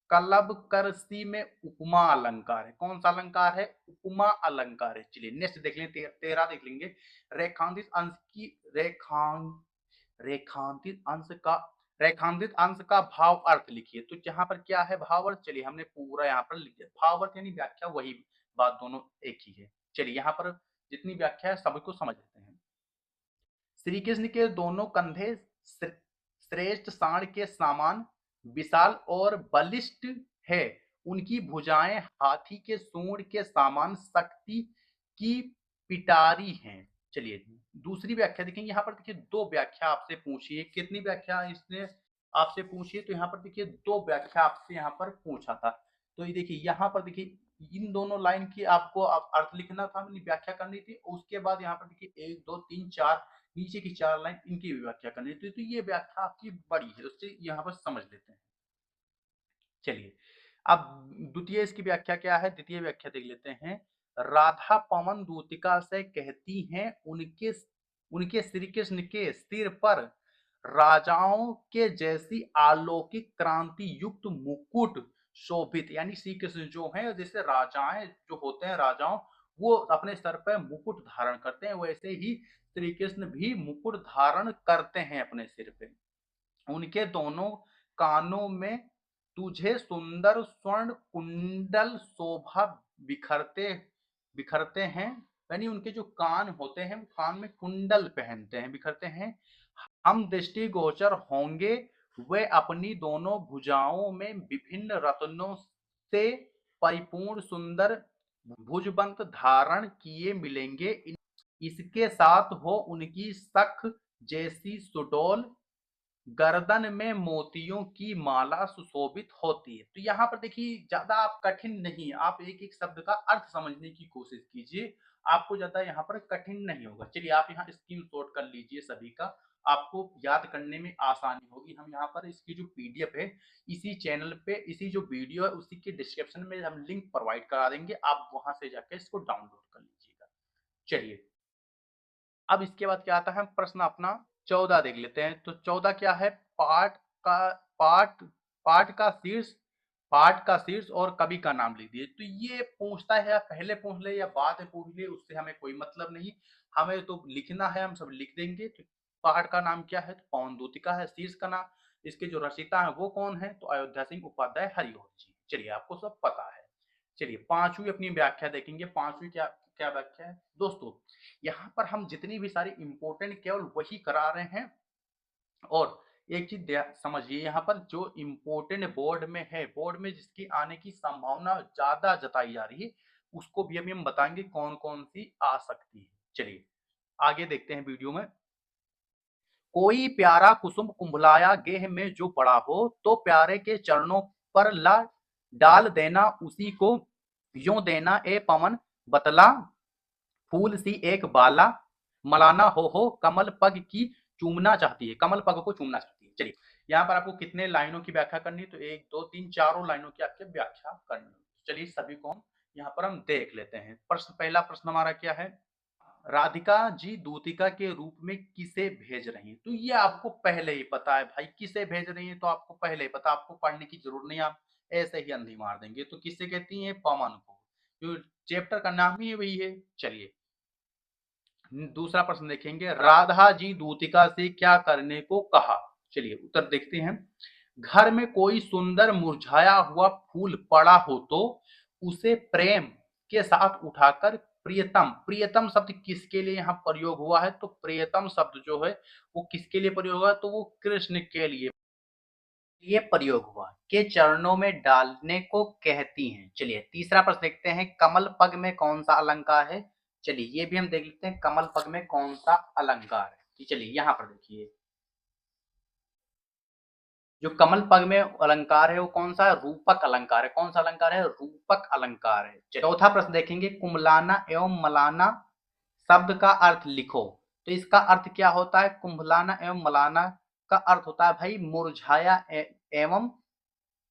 कलब कर सी में उपमा अलंकार है। कौन सा अलंकार है? उपमा अलंकार है। चलिए नेक्स्ट देख लें, 13 देख लेंगे। रेखांकित अंश की रेखांकित अंश का रेखांकित अंश का भाव अर्थ लिखिए। तो यहाँ पर क्या है भाव अर्थ? चलिए हमने पूरा यहाँ पर लिख दिया। भाव अर्थ यानी व्याख्या वही बात, दोनों एक ही है। चलिए यहाँ पर जितनी व्याख्या है सबको समझ लेते हैं। श्री कृष्ण के दोनों कंधे श्रेष्ठ सांड के समान विशाल और बलिष्ठ है। उनकी भुजाएं हाथी के सूंड के समान शक्ति की पिटारी हैं। चलिए दूसरी व्याख्या देखेंगे। यहाँ पर देखिए दो व्याख्या आपसे पूछी है। कितनी व्याख्या इसने आपसे पूछी है? तो यहाँ पर देखिए दो व्याख्या आपसे यहाँ पर पूछा था। तो ये देखिए यहाँ पर देखिए इन दोनों लाइन की आपको अर्थ लिखना था, व्याख्या करनी थी। उसके बाद यहाँ पर देखिए 1 2 3 4 नीचे की 4 लाइन इनकी भी व्याख्या करनी थी। तो ये व्याख्या आपकी बड़ी है, उससे यहाँ पर समझ लेते हैं। चलिए अब द्वितीय इसकी व्याख्या क्या है? द्वितीय व्याख्या देख लेते हैं। राधा पवन दूतिका से कहती हैं उनके उनके श्री कृष्ण के सिर पर राजाओं के जैसी अलौकिक क्रांति युक्त मुकुट शोभित, यानी श्री कृष्ण जो हैं जैसे राजाएं जो होते हैं राजाओं, वो अपने सर पर मुकुट धारण करते हैं, वैसे ही श्री कृष्ण भी मुकुट धारण करते हैं अपने सिर पे। उनके दोनों कानों में तुझे सुंदर स्वर्ण कुंडल शोभा बिखरते बिखरते हैं, यानी उनके जो कान होते हैं कान में कुंडल पहनते हैं, बिखरते हैं। हम दृष्टिगोचर होंगे, वे अपनी दोनों भुजाओं में विभिन्न रत्नों से परिपूर्ण सुंदर भुजबंद धारण किए मिलेंगे। इसके साथ हो उनकी सख जैसी सुडौल गर्दन में मोतियों की माला सुशोभित होती है। तो यहाँ पर देखिए ज्यादा आप कठिन नहीं, आप एक एक शब्द का अर्थ समझने की कोशिश कीजिए, आपको ज्यादा यहाँ पर कठिन नहीं होगा। चलिए आप यहाँ स्क्रीनशॉट कर लीजिए सभी का, आपको याद करने में आसानी होगी। हम यहाँ पर इसकी जो पीडीएफ है इसी चैनल पे, इसी जो वीडियो है उसी के डिस्क्रिप्शन में हम लिंक प्रोवाइड करा देंगे, आप वहां से जाकर इसको डाउनलोड कर लीजिएगा। चलिए अब इसके बाद क्या आता है, हम प्रश्न अपना 14 देख लेते हैं। तो 14 क्या है, का पाठ पाठ का शीर्ष पाठ का शीर्ष और कवि का नाम लिख दिए। तो ये पूछता है या पहले पूछ ले या बाद में पूछ ले, उससे हमें कोई मतलब नहीं, हमें तो लिखना है, हम सब लिख देंगे। तो पाठ का नाम क्या है, तो पवन दूतिका है। शीर्ष का नाम, इसके जो रचयिता है वो कौन है, तो अयोध्या सिंह उपाध्याय हरिवंश जी। चलिए आपको सब पता है। चलिए पांचवी अपनी व्याख्या देखेंगे। पांचवी क्या क्या व्याख्या है दोस्तों, यहाँ पर हम जितनी भी सारी इंपॉर्टेंट केवल वही करा रहे हैं। और एक चीज समझिए, यहाँ पर जो इम्पोर्टेंट बोर्ड में है, बोर्ड में जिसकी आने की संभावना ज्यादा जताई जा रही है, उसको भी अभी हम बताएंगे कौन कौन सी आ सकती है। चलिए आगे देखते हैं वीडियो में। कोई प्यारा कुसुम कुंभलाया गेह में जो पड़ा हो, तो प्यारे के चरणों पर ला डाल देना उसी को, यूं देना ए पवन बतला फूल सी एक बाला, मलाना हो कमल पग की चूमना चाहती है, कमल पग को चूमना चाहती है। चलिए यहाँ पर आपको कितने लाइनों की व्याख्या करनी है, तो एक दो तीन चारों लाइनों की आपकी व्याख्या करनी है। चलिए सभी को हम यहाँ पर हम देख लेते हैं। प्रश्न, पहला प्रश्न हमारा क्या है, राधिका जी दूतिका के रूप में किसे भेज रही हैं। तो ये आपको पहले ही पता है भाई, किसे भेज रही है तो आपको पहले ही पता, आपको पढ़ने की जरूरत नहीं, आप ऐसे ही अंधी मार देंगे। तो किससे कहती है, पवन को, जो चैप्टर का नाम ही वही है। चलिए दूसरा प्रश्न देखेंगे, राधा जी दूतिका से क्या करने को कहा। चलिए उत्तर देखते हैं। घर में कोई सुंदर मुरझाया हुआ फूल पड़ा हो तो उसे प्रेम के साथ उठाकर प्रियतम, प्रियतम शब्द किसके लिए यहाँ प्रयोग हुआ है, तो प्रियतम शब्द जो है वो किसके लिए प्रयोग हुआ है, तो वो कृष्ण के लिए ये प्रयोग हुआ, के चरणों में डालने को कहती हैं। चलिए तीसरा प्रश्न देखते हैं, कमल पग में कौन सा अलंकार है। चलिए ये भी हम देख लेते हैं, कमल पग में कौन सा अलंकार है। चलिए यहाँ पर देखिए, जो कमल पग में अलंकार है वो कौन सा है, रूपक अलंकार है। कौन सा अलंकार है, रूपक अलंकार है। चौथा प्रश्न देखेंगे, कुंभलाना एवं मलाना शब्द का अर्थ लिखो। तो इसका अर्थ क्या होता है, कुंभलाना एवं मलाना का अर्थ होता है भाई मुरझाया एवं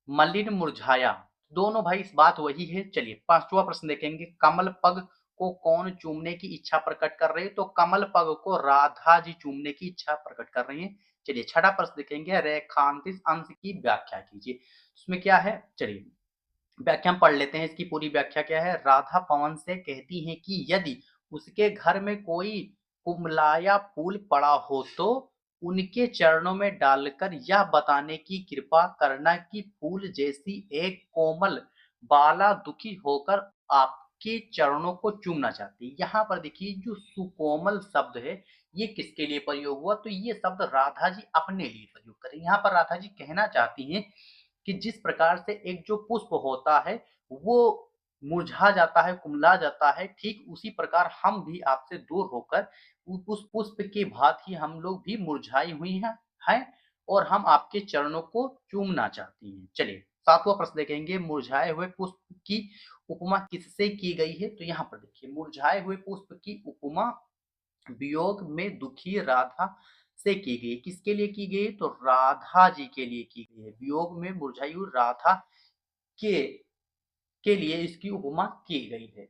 मलिन मुरझाया, दोनों भाई इस बात वही है। चलिए पांचवा प्रश्न देखेंगे, कमल पग को कौन चूमने की इच्छा प्रकट कर रहे हैं, तो कमल पग को राधा जी चूमने की इच्छा प्रकट कर रही हैं। चलिए छठा प्रश्न देखेंगे, रेखांकित अंश की व्याख्या कीजिए। इसमें क्या है, चलिए व्याख्या पढ़ लेते हैं। इसकी पूरी व्याख्या क्या है, राधा पवन से कहती हैं कि यदि उसके घर में कोई कुमलाया फूल पड़ा हो तो उनके चरणों में डालकर यह बताने की कृपा करना कि फूल जैसी एक कोमल बाला दुखी होकर आपके चरणों को चूमना चाहती है। यहाँ पर देखिए जो सुकोमल शब्द है ये किसके लिए प्रयोग हुआ, तो ये शब्द राधा जी अपने लिए प्रयोग करें। यहाँ पर राधा जी कहना चाहती हैं कि जिस प्रकार से एक जो पुष्प होता है वो मुरझा जाता है, कुमला जाता है, ठीक उसी प्रकार हम भी आपसे दूर होकर उस पुष्प की भांति हम लोग भी मुरझाई हुई हैं और हम आपके चरणों को चूमना चाहती हैं। चलिए सातवां प्रश्न देखेंगे, मुरझाए हुए पुष्प की उपमा किससे की गई है। तो यहाँ पर देखिए, मुरझाए हुए पुष्प की उपमा वियोग में दुखी राधा से की गई। किसके लिए की गई, तो राधा जी के लिए की गई है। वियोग में मुरझाई हुई राधा के लिए इसकी उपमा की गई है।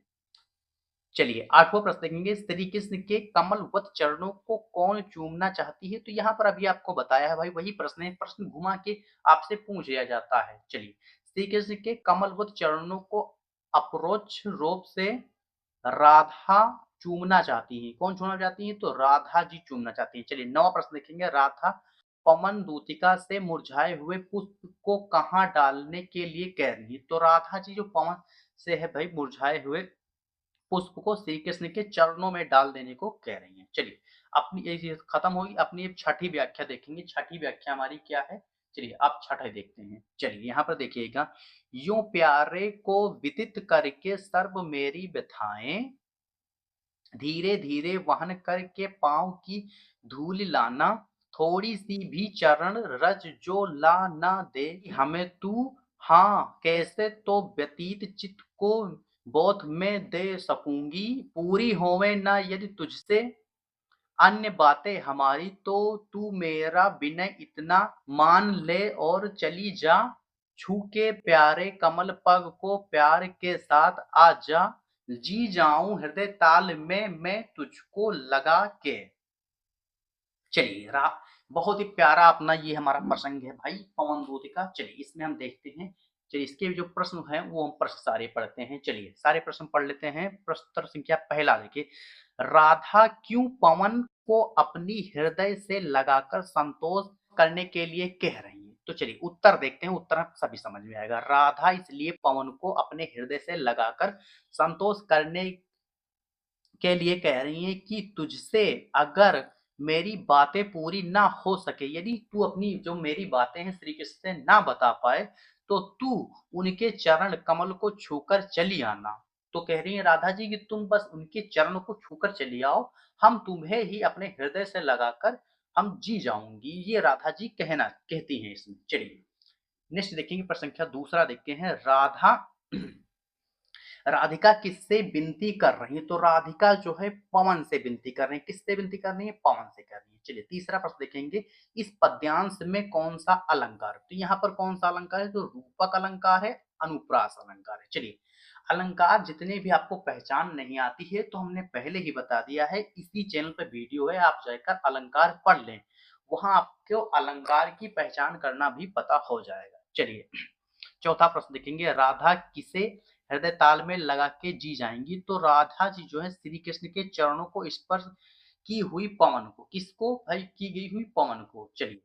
चलिए आठवां प्रश्न देखेंगे, श्री कृष्ण के कमलवत चरणों को कौन चूमना चाहती है। तो यहाँ पर अभी आपको बताया है भाई, वही प्रश्न है, प्रश्न घुमा के आपसे पूछ लिया जाता है। चलिए श्री कृष्ण के कमलवत चरणों को अप्रोच रूप से राधा चूमना चाहती हैं। कौन चूमना चाहती हैं? तो राधा जी चूमना चाहती हैं। चलिए 9वां प्रश्न देखेंगे। राधा पवन दूतिका से मुरझाए हुए पुष्प को कहाँ डालने के लिए कह रही है? तो राधा जी जो पवन से है भाई मुरझाए हुए पुष्प को श्री कृष्ण के चरणों में डाल देने को कह रही हैं। चलिए अपनी ये चीज खत्म होगी, अपनी एक छठी व्याख्या देखेंगे। छठी व्याख्या हमारी क्या है? चलिए अब छठे देखते हैं। चलिए यहाँ पर देखिएगा, यूं प्यारे को विदित करके सर्व मेरी व्यथाएं धीरे धीरे वहन करके पांव की धूल लाना, थोड़ी सी भी चरण रज जो ला ना दे हमें तू, हाँ कैसे तो व्यतीत चित्त को बोध में दे सकूंगी, पूरी होवे ना यदि तुझसे अन्य बातें हमारी, तो तू मेरा विनय इतना मान ले और चली जा, छू के प्यारे कमल पग को प्यार के साथ आ जा, जी जाऊं हृदय ताल में मैं तुझको लगा के। चलिए बहुत ही प्यारा अपना ये हमारा प्रसंग है भाई पवन दूत का। चलिए इसमें हम देखते हैं। चलिए इसके जो प्रश्न हैं वो हम प्रश्न सारे पढ़ते हैं। चलिए सारे प्रश्न पढ़ लेते हैं। प्रश्न संख्या पहला देखिए, राधा क्यों पवन को अपनी हृदय से लगाकर संतोष करने के लिए कह रही है? तो चलिए उत्तर देखते हैं, उत्तर सभी समझ में आएगा। राधा इसलिए पवन को अपने हृदय से लगाकर संतोष करने के लिए कह रही है कि तुझसे अगर मेरी बातें पूरी ना हो सके, यदि तू अपनी जो मेरी बातें हैं श्री कृष्ण से ना बता पाए, तो तू उनके चरण कमल को छूकर चली आना। तो कह रही है राधा जी कि तुम बस उनके चरण को छूकर चली आओ, हम तुम्हें ही अपने हृदय से लगाकर हम जी जाऊंगी, ये राधा जी कहती हैं इसमें। चलिए नेक्स्ट देखेंगे, प्रश्न संख्या दूसरा देखते हैं। राधा राधिका किससे विनती कर रही है? तो राधिका जो है पवन से विनती कर रही है। किससे विनती कर रही है? पवन से कर रही है। चलिए तीसरा प्रश्न देखेंगे, इस पद्यांश में कौन सा अलंकार? तो यहाँ पर कौन सा अलंकार है? जो रूपक अलंकार है, अनुप्रास अलंकार है। चलिए अलंकार जितने भी आपको पहचान नहीं आती है तो हमने पहले ही बता दिया है, इसी चैनल पर वीडियो है, आप जाकर अलंकार पढ़ लें, वहां आपको अलंकार की पहचान करना भी पता हो जाएगा। चलिए चौथा प्रश्न देखेंगे, राधा किसे हृदय ताल में लगा के जी जाएंगी? तो राधा जी जो है श्री कृष्ण के चरणों को स्पर्श की हुई पवन को, किसको भाई? की गई हुई पवन को। चलिए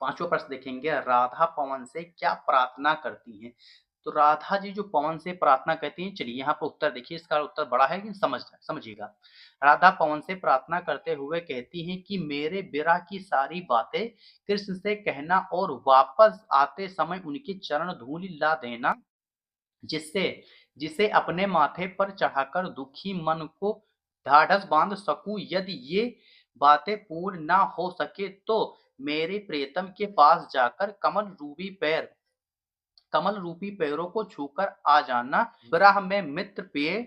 पांचवा प्रश्न देखेंगे, राधा पवन से क्या प्रार्थना करती हैं? तो राधा जी जो पवन से प्रार्थना करती हैं, चलिए यहाँ पर उत्तर देखिए, इसका उत्तर बड़ा है कि समझिएगा। राधा पवन से प्रार्थना करते हुए कहती हैं कि मेरे विरह की सारी बातें कृष्ण से कहना और वापस आते समय उनके चरण धूलि ला देना, जिससे जिसे अपने माथे पर चढ़ाकर दुखी मन को ढाढ़स बांध सकूं। यदि ये बातें पूर्ण ना हो सके तो मेरे प्रियतम के पास जाकर कमल रूपी पैरों को छूकर आ जाना, विरह में मित्र प्रिय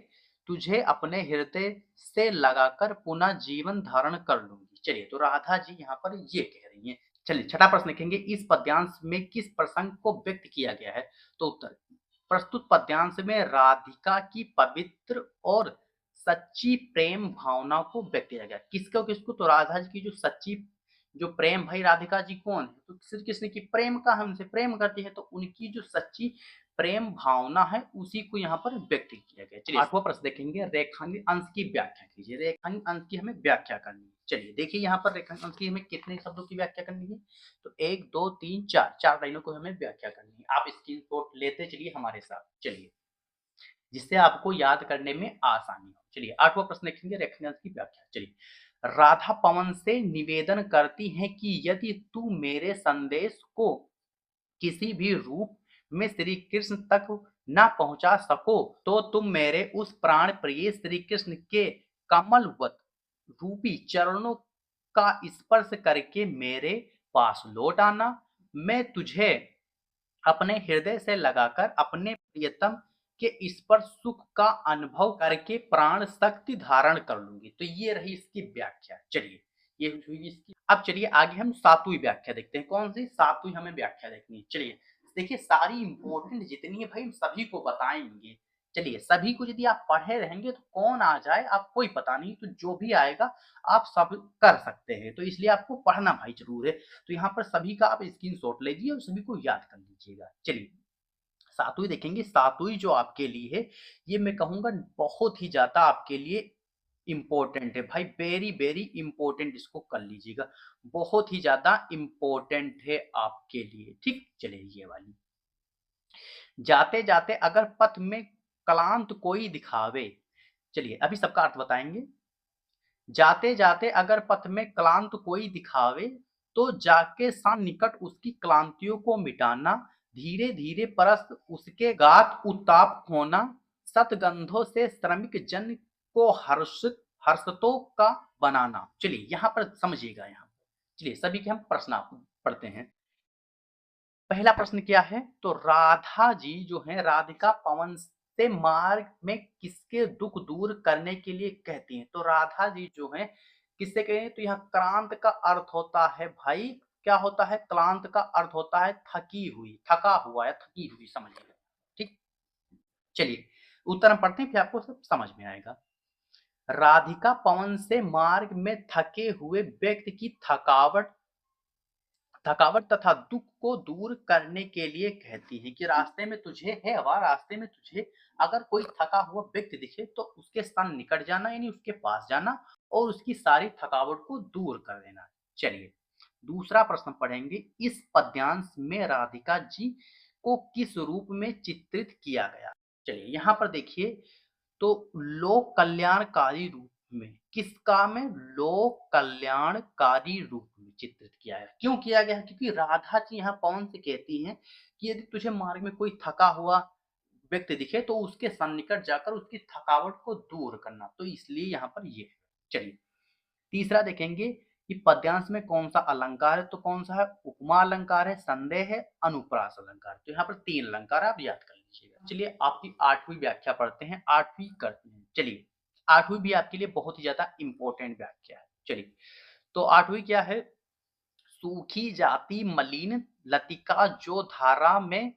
तुझे अपने हृदय से लगाकर पुनः जीवन धारण कर लूंगी। चलिए तो राधा जी यहाँ पर ये कह रही हैं। चलिए छठा प्रश्न लिखेंगे, इस पद्यांश में किस प्रसंग को व्यक्त किया गया है? तो उत्तर, प्रस्तुत पद्यांश में राधिका की पवित्र और सच्ची प्रेम भावना को व्यक्त किया गया। किसको किसको? तो राधा जी की जो सच्ची जो प्रेम, भाई राधिका जी कौन है? तो श्री कृष्ण की प्रेम का हमसे प्रेम करती है, तो उनकी जो सच्ची प्रेम भावना है उसी को यहाँ पर व्यक्त किया गया। चलिए आठवां प्रश्न देखेंगे, रेखांकित अंश की व्याख्या कीजिए। रेखांकित अंश की हमें व्याख्या करनी है। चलिए देखिए यहाँ पर रेखांकित अंश की हमें कितने शब्दों की व्याख्या करनी है? तो 1 2 3 4 4 लाइनों को हमें व्याख्या करनी है। आप स्क्रीनशॉट लेते चलिए हमारे साथ, चलिए जिससे आपको याद करने में आसानी हो। चलिए आठवां प्रश्न देखेंगे, रेखांकित अंश की व्याख्या। चलिए राधा पवन से निवेदन करती है कि यदि तू मेरे संदेश को किसी भी रूप में श्री कृष्ण तक न पहुंचा सको, तो तुम मेरे उस प्राण प्रिय श्री कृष्ण के कमलवत रूपी चरणों का स्पर्श करके मेरे पास लौट आना। मैं तुझे अपने हृदय से लगाकर अपने प्रियतम के स्पर्श सुख का अनुभव करके प्राण शक्ति धारण कर लूंगी। तो ये रही इसकी व्याख्या। चलिए ये हुई इसकी। अब चलिए आगे हम सातवीं व्याख्या देखते हैं। कौन सी सातवीं हमें व्याख्या देखनी है? चलिए देखिए सारी इंपॉर्टेंट जितनी है भाई हम सभी को बताएंगे। चलिए सभी को यदि आप पढ़े रहेंगे तो कौन आ जाए आप कोई पता नहीं, तो जो भी आएगा आप सब कर सकते हैं, तो इसलिए आपको पढ़ना भाई जरूर है। तो यहाँ पर सभी का आप स्क्रीनशॉट लीजिए और सभी को याद कर लीजिएगा। चलिए सातवीं देखेंगे, सातवीं जो आपके लिए है, ये मैं कहूँगा बहुत ही ज़्यादा आपके लिए इम्पोर्टेंट है भाई, वेरी वेरी इम्पोर्टेंट, इसको कर लीजिएगा, बहुत ही ज़्यादा इम्पोर्टेंट है आपके लिए। ठीक, चलिए ये वाली, जाते जाते अगर पथ में क्लांत कोई दिखावे, चलिए अभी सबका अर्थ बताएंगे। जाते जाते अगर पथ में क्लांत कोई दिखावे, तो जाके निकट उसकी क्लांतियों को मिटाना, धीरे धीरे परस उसके गात उताप होना, सतगंधों से श्रमिक जन को हर्षतों का बनाना। चलिए यहाँ पर समझिएगा, यहाँ चलिए सभी के हम प्रश्न पढ़ते हैं। पहला प्रश्न क्या है, तो राधा जी जो है राधिका पवन से मार्ग में किसके दुख दूर करने के लिए कहती हैं। तो राधा जी जो है किससे कहें, तो यहाँ क्रांत का अर्थ होता है भाई, क्या होता है, क्लांत का अर्थ होता है थकी हुई, थका हुआ या थकी हुई, समझिएगा। ठीक, चलिए उत्तर हम पढ़ते हैं, फिर आपको सब समझ में आएगा। राधिका पवन से मार्ग में थके हुए व्यक्ति की थकावट तथा दुख को दूर करने के लिए कहती है कि रास्ते में तुझे है हवा, रास्ते में तुझे अगर कोई थका हुआ व्यक्ति दिखे तो उसके साथ निकट जाना, यानी उसके पास जाना और उसकी सारी थकावट को दूर कर देना। चलिए दूसरा प्रश्न पढ़ेंगे, इस पद्यांश में राधिका जी को किस रूप में चित्रित किया गया। चलिए यहाँ पर देखिए, तो लोक कल्याणकारी रूप में, किसका में, लोक कल्याणकारी रूप में चित्रित किया है। क्यों किया गया है, क्योंकि राधा जी यहाँ पवन से कहती हैं कि यदि तुझे मार्ग में कोई थका हुआ व्यक्ति दिखे तो उसके सन्निकट जाकर उसकी थकावट को दूर करना, तो इसलिए यहाँ पर ये है। चलिए तीसरा देखेंगे कि पद्यांश में कौन सा अलंकार है, तो कौन सा है, उपमा अलंकार है, संदेह है, अनुप्रास अलंकार। तो यहाँ पर 3 अलंकार आप याद कर लीजिएगा। चलिए आपकी 8वीं व्याख्या पढ़ते हैं, 8वीं करते हैं। चलिए 8वीं भी आपके लिए बहुत ही ज्यादा इंपॉर्टेंट व्याख्या है। चलिए तो 8वीं क्या है, सूखी जाती मलिन लतिका जो धारा में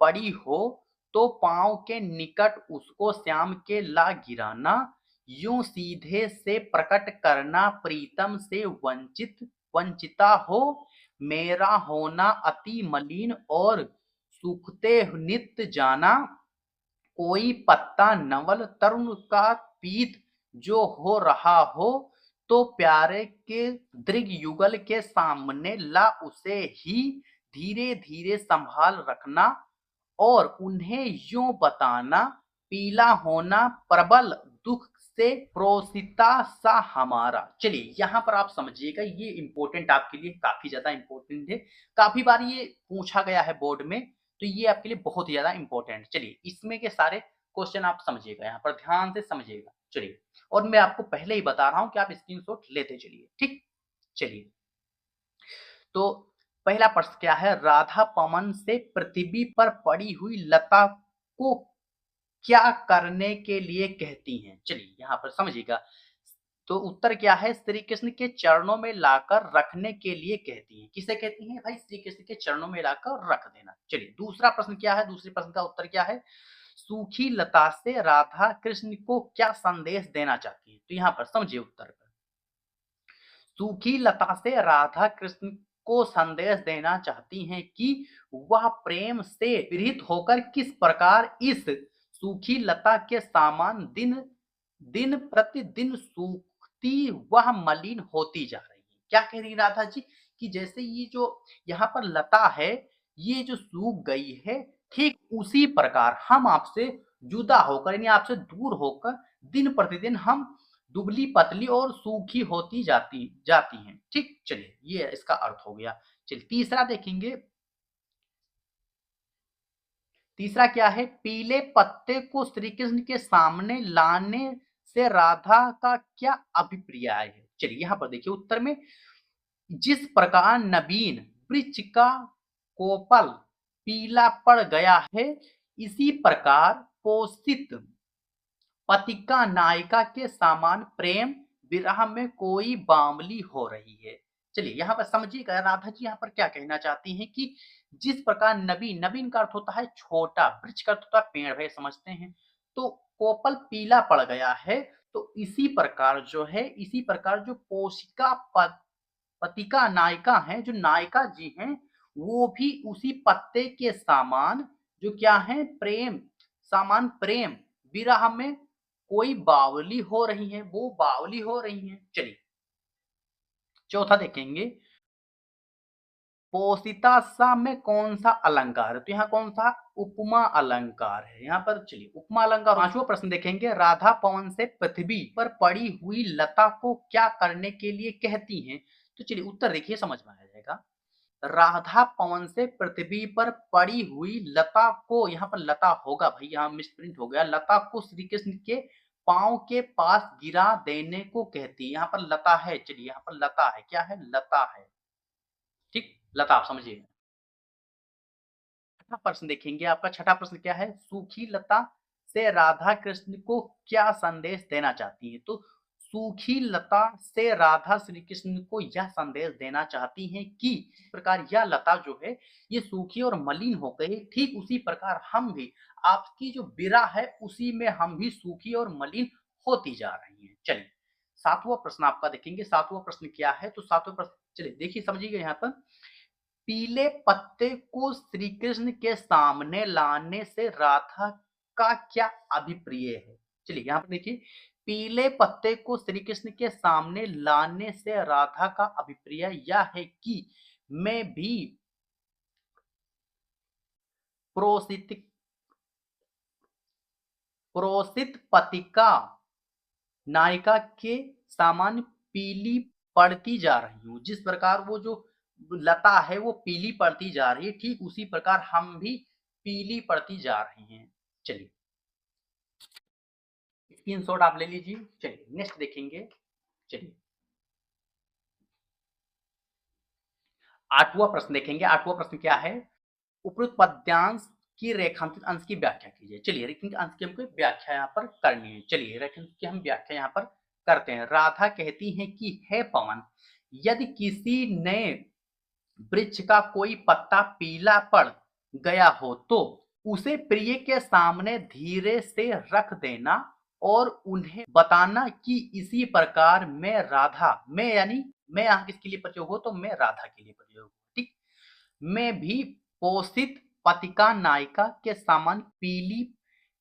पड़ी हो, तो पांव के निकट उसको श्याम के ला गिराना, यूं सीधे से प्रकट करना प्रीतम से वंचिता हो, मेरा होना अति मलिन और सूखते नित्य जाना, कोई पत्ता नवल तरुण का पीत जो हो रहा हो, तो प्यारे के दृग युगल के सामने ला उसे ही धीरे धीरे संभाल रखना, और उन्हें यूं बताना, पीला होना प्रबल दुख से प्रोसिता सा हमारा। चलिए यहाँ पर आप समझिएगा, ये इंपॉर्टेंट आपके लिए, काफी ज्यादा इंपॉर्टेंट है, काफी बार ये पूछा गया है बोर्ड में, तो ये आपके लिए बहुत ही ज्यादा इंपॉर्टेंट। चलिए इसमें के सारे क्वेश्चन आप समझिएगा, यहाँ पर ध्यान से समझिएगा। चलिए और मैं आपको पहले ही बता रहा हूं कि आप स्क्रीनशॉट लेते चलिए। ठीक, चलिए तो पहला प्रश्न क्या है, राधा पवन से पृथ्वी पर पड़ी हुई लता को क्या करने के लिए कहती हैं। चलिए यहाँ पर समझिएगा, तो उत्तर क्या है, श्री कृष्ण के चरणों में लाकर रखने के लिए कहती हैं। किसे कहती हैं भाई, श्री कृष्ण के चरणों में लाकर रख देना। चलिए दूसरा प्रश्न क्या है, दूसरे प्रश्न का उत्तर क्या है, सूखी लता से राधा कृष्ण को क्या संदेश देना चाहती है। तो यहाँ पर समझिए उत्तर पर, सूखी लता से राधा कृष्ण को संदेश देना चाहती हैं कि वह प्रेम से पीड़ित होकर किस प्रकार इस सूखी लता के समान दिन दिन प्रतिदिन सूखती वह मलिन होती जा रही है। क्या कह रही राधा जी, कि जैसे ये जो यहाँ पर लता है ये जो सूख गई है, ठीक उसी प्रकार हम आपसे जुदा होकर, यानी आपसे दूर होकर दिन प्रतिदिन हम दुबली पतली और सूखी होती जाती हैं। ठीक, चलिए ये इसका अर्थ हो गया। चलिए तीसरा देखेंगे, तीसरा क्या है, पीले पत्ते को श्री कृष्ण के सामने लाने से राधा का क्या अभिप्राय है। चलिए यहाँ पर देखिए उत्तर में, जिस प्रकार नवीन वृक्ष का कोपल पीला पड़ गया है, इसी प्रकार पोषित पतिका नायिका के समान प्रेम विरह में कोई बावली हो रही है। चलिए यहाँ पर समझिएगा, राधा जी यहाँ पर क्या कहना चाहती हैं कि जिस प्रकार नवीन, नवीन का अर्थ होता है छोटा, वृक्ष का अर्थ होता है पेड़, भाई समझते हैं, तो कोपल पीला पड़ गया है, तो इसी प्रकार जो है, इसी प्रकार जो पोषिका पतिका नायिका हैं, जो नायिका जी हैं, वो भी उसी पत्ते के समान जो क्या है, प्रेम, सामान प्रेम, विरह में कोई बावली हो रही है, वो बावली हो रही है। चलिए चौथा देखेंगे, पोषिता सा में कौन सा अलंकार है, तो यहाँ कौन सा उपमा अलंकार है यहाँ पर। चलिए उपमा अलंकार। पांचवा प्रश्न देखेंगे, राधा पवन से पृथ्वी पर पड़ी हुई लता को क्या करने के लिए कहती हैं, तो चलिए उत्तर देखिए, समझ में आ जाएगा। राधा पवन से पृथ्वी पर पड़ी हुई लता को, यहाँ पर लता होगा भाई, यहाँ मिसप्रिंट हो गया, लता को श्री कृष्ण के पांव के पास गिरा देने को कहती है। यहाँ पर लता है, चलिए यहाँ पर लता है, क्या है, लता है, ठीक, लता आप समझिए। छठा प्रश्न देखेंगे, आपका छठा प्रश्न क्या है, सूखी लता से राधा कृष्ण को क्या संदेश देना चाहती है, तो सूखी लता से राधा श्री कृष्ण को यह संदेश देना चाहती हैं कि इस प्रकार यह लता जो है ये सूखी और मलिन हो गई, ठीक उसी प्रकार हम भी, आपकी जो विरह है उसी में हम भी सूखी और मलिन होती जा रही हैं। चलिए सातवां प्रश्न आपका देखेंगे, सातवां प्रश्न क्या है, तो सातवां प्रश्न चलिए देखिए समझिएगा। यहाँ पर पीले पत्ते को श्री कृष्ण के सामने लाने से राधा का क्या अभिप्राय है। चलिए यहाँ पर देखिए, पीले पत्ते को श्री कृष्ण के सामने लाने से राधा का अभिप्राय यह है कि मैं भी प्रोसित प्रोसित पतिका नायिका के सामान्य पीली पड़ती जा रही हूँ। जिस प्रकार वो जो लता है वो पीली पड़ती जा रही है, ठीक उसी प्रकार हम भी पीली पड़ती जा रही हैं। चलिए स्क्रीनशॉट आप ले लीजिए। चलिए नेक्स्ट देखेंगे। चलिए आठवां प्रश्न देखेंगे। आठवां प्रश्न क्या है, उपरोक्त पद्यांश की रेखांकित अंश की व्याख्या कीजिए। चलिए रेखांकित अंश की हमको व्याख्या यहाँ पर करनी है। चलिए रेखांकित की हम व्याख्या यहाँ पर करते हैं। राधा कहती है कि हे पवन, यदि किसी ने वृक्ष का कोई पत्ता पीला पड़ गया हो तो उसे प्रिय के सामने धीरे से रख देना और उन्हें बताना कि इसी प्रकार मैं राधा, मैं यानी मैं यहाँ किसके लिए प्रयोग हो, तो मैं राधा के लिए प्रयोग हो, ठीक, मैं भी पोषित पतिका नायिका के समान पीली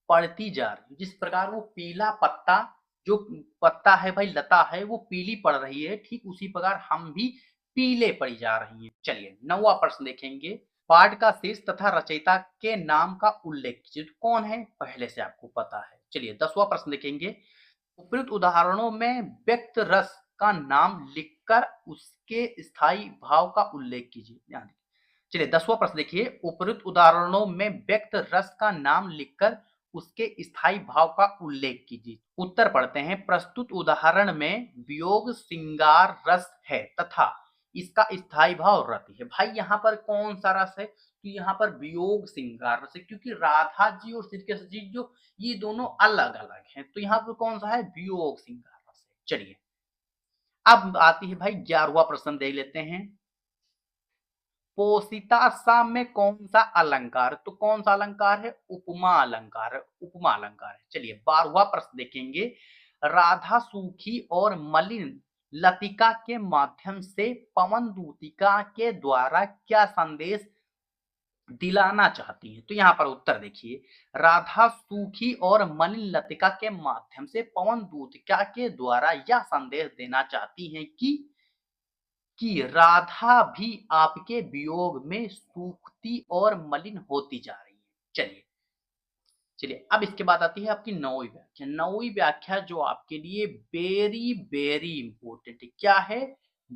पड़ती जा रही, जिस प्रकार वो पीला पत्ता, जो पत्ता है भाई, लता है, वो पीली पड़ रही है, ठीक उसी प्रकार हम भी पीले पड़ी जा रही हैं। चलिए नौवां प्रश्न देखेंगे। पाठ का शीर्ष तथा रचयिता के नाम का उल्लेख कीजिए। कौन है, पहले से आपको पता है। चलिए 10वां प्रश्न देखेंगे। उपयुक्त उदाहरणों में व्यक्त रस का नाम लिखकर उसके स्थायी भाव का उल्लेख कीजिए। ध्यान दीजिए। चलिए 10वां प्रश्न देखिए, उपयुक्त उदाहरणों में व्यक्त रस का नाम लिखकर उसके स्थायी भाव का उल्लेख कीजिए। उत्तर पढ़ते हैं। प्रस्तुत उदाहरण में वियोग श्रृंगार रस है तथा इसका स्थायी भाव रति है। भाई यहाँ पर कौन सा रस है, तो यहाँ पर वियोग श्रृंगार रस है, क्योंकि राधा जी और श्री कृष्ण जी जो ये दोनों अलग अलग हैं, तो यहाँ पर कौन सा है, वियोग श्रृंगार रस है। चलिए अब आती है भाई 11वां प्रश्न देख लेते हैं। पोषिता सा में कौन सा अलंकार, तो कौन सा अलंकार है, उपमा अलंकार है, उपमा अलंकार है। चलिए 12वां प्रश्न देखेंगे। राधा सूखी और मलिन लतिका के माध्यम से पवन दूतिका के द्वारा क्या संदेश दिलाना चाहती है, तो यहाँ पर उत्तर देखिए। राधा सूखी और मलिन लतिका के माध्यम से पवन दूतिका के द्वारा यह संदेश देना चाहती हैं कि राधा भी आपके वियोग में सूखती और मलिन होती जा रही है। चलिए चलिए अब इसके बाद आती है आपकी नौवीं व्याख्या। नौवीं व्याख्या जो आपके लिए वेरी वेरी इंपॉर्टेंट है। क्या है,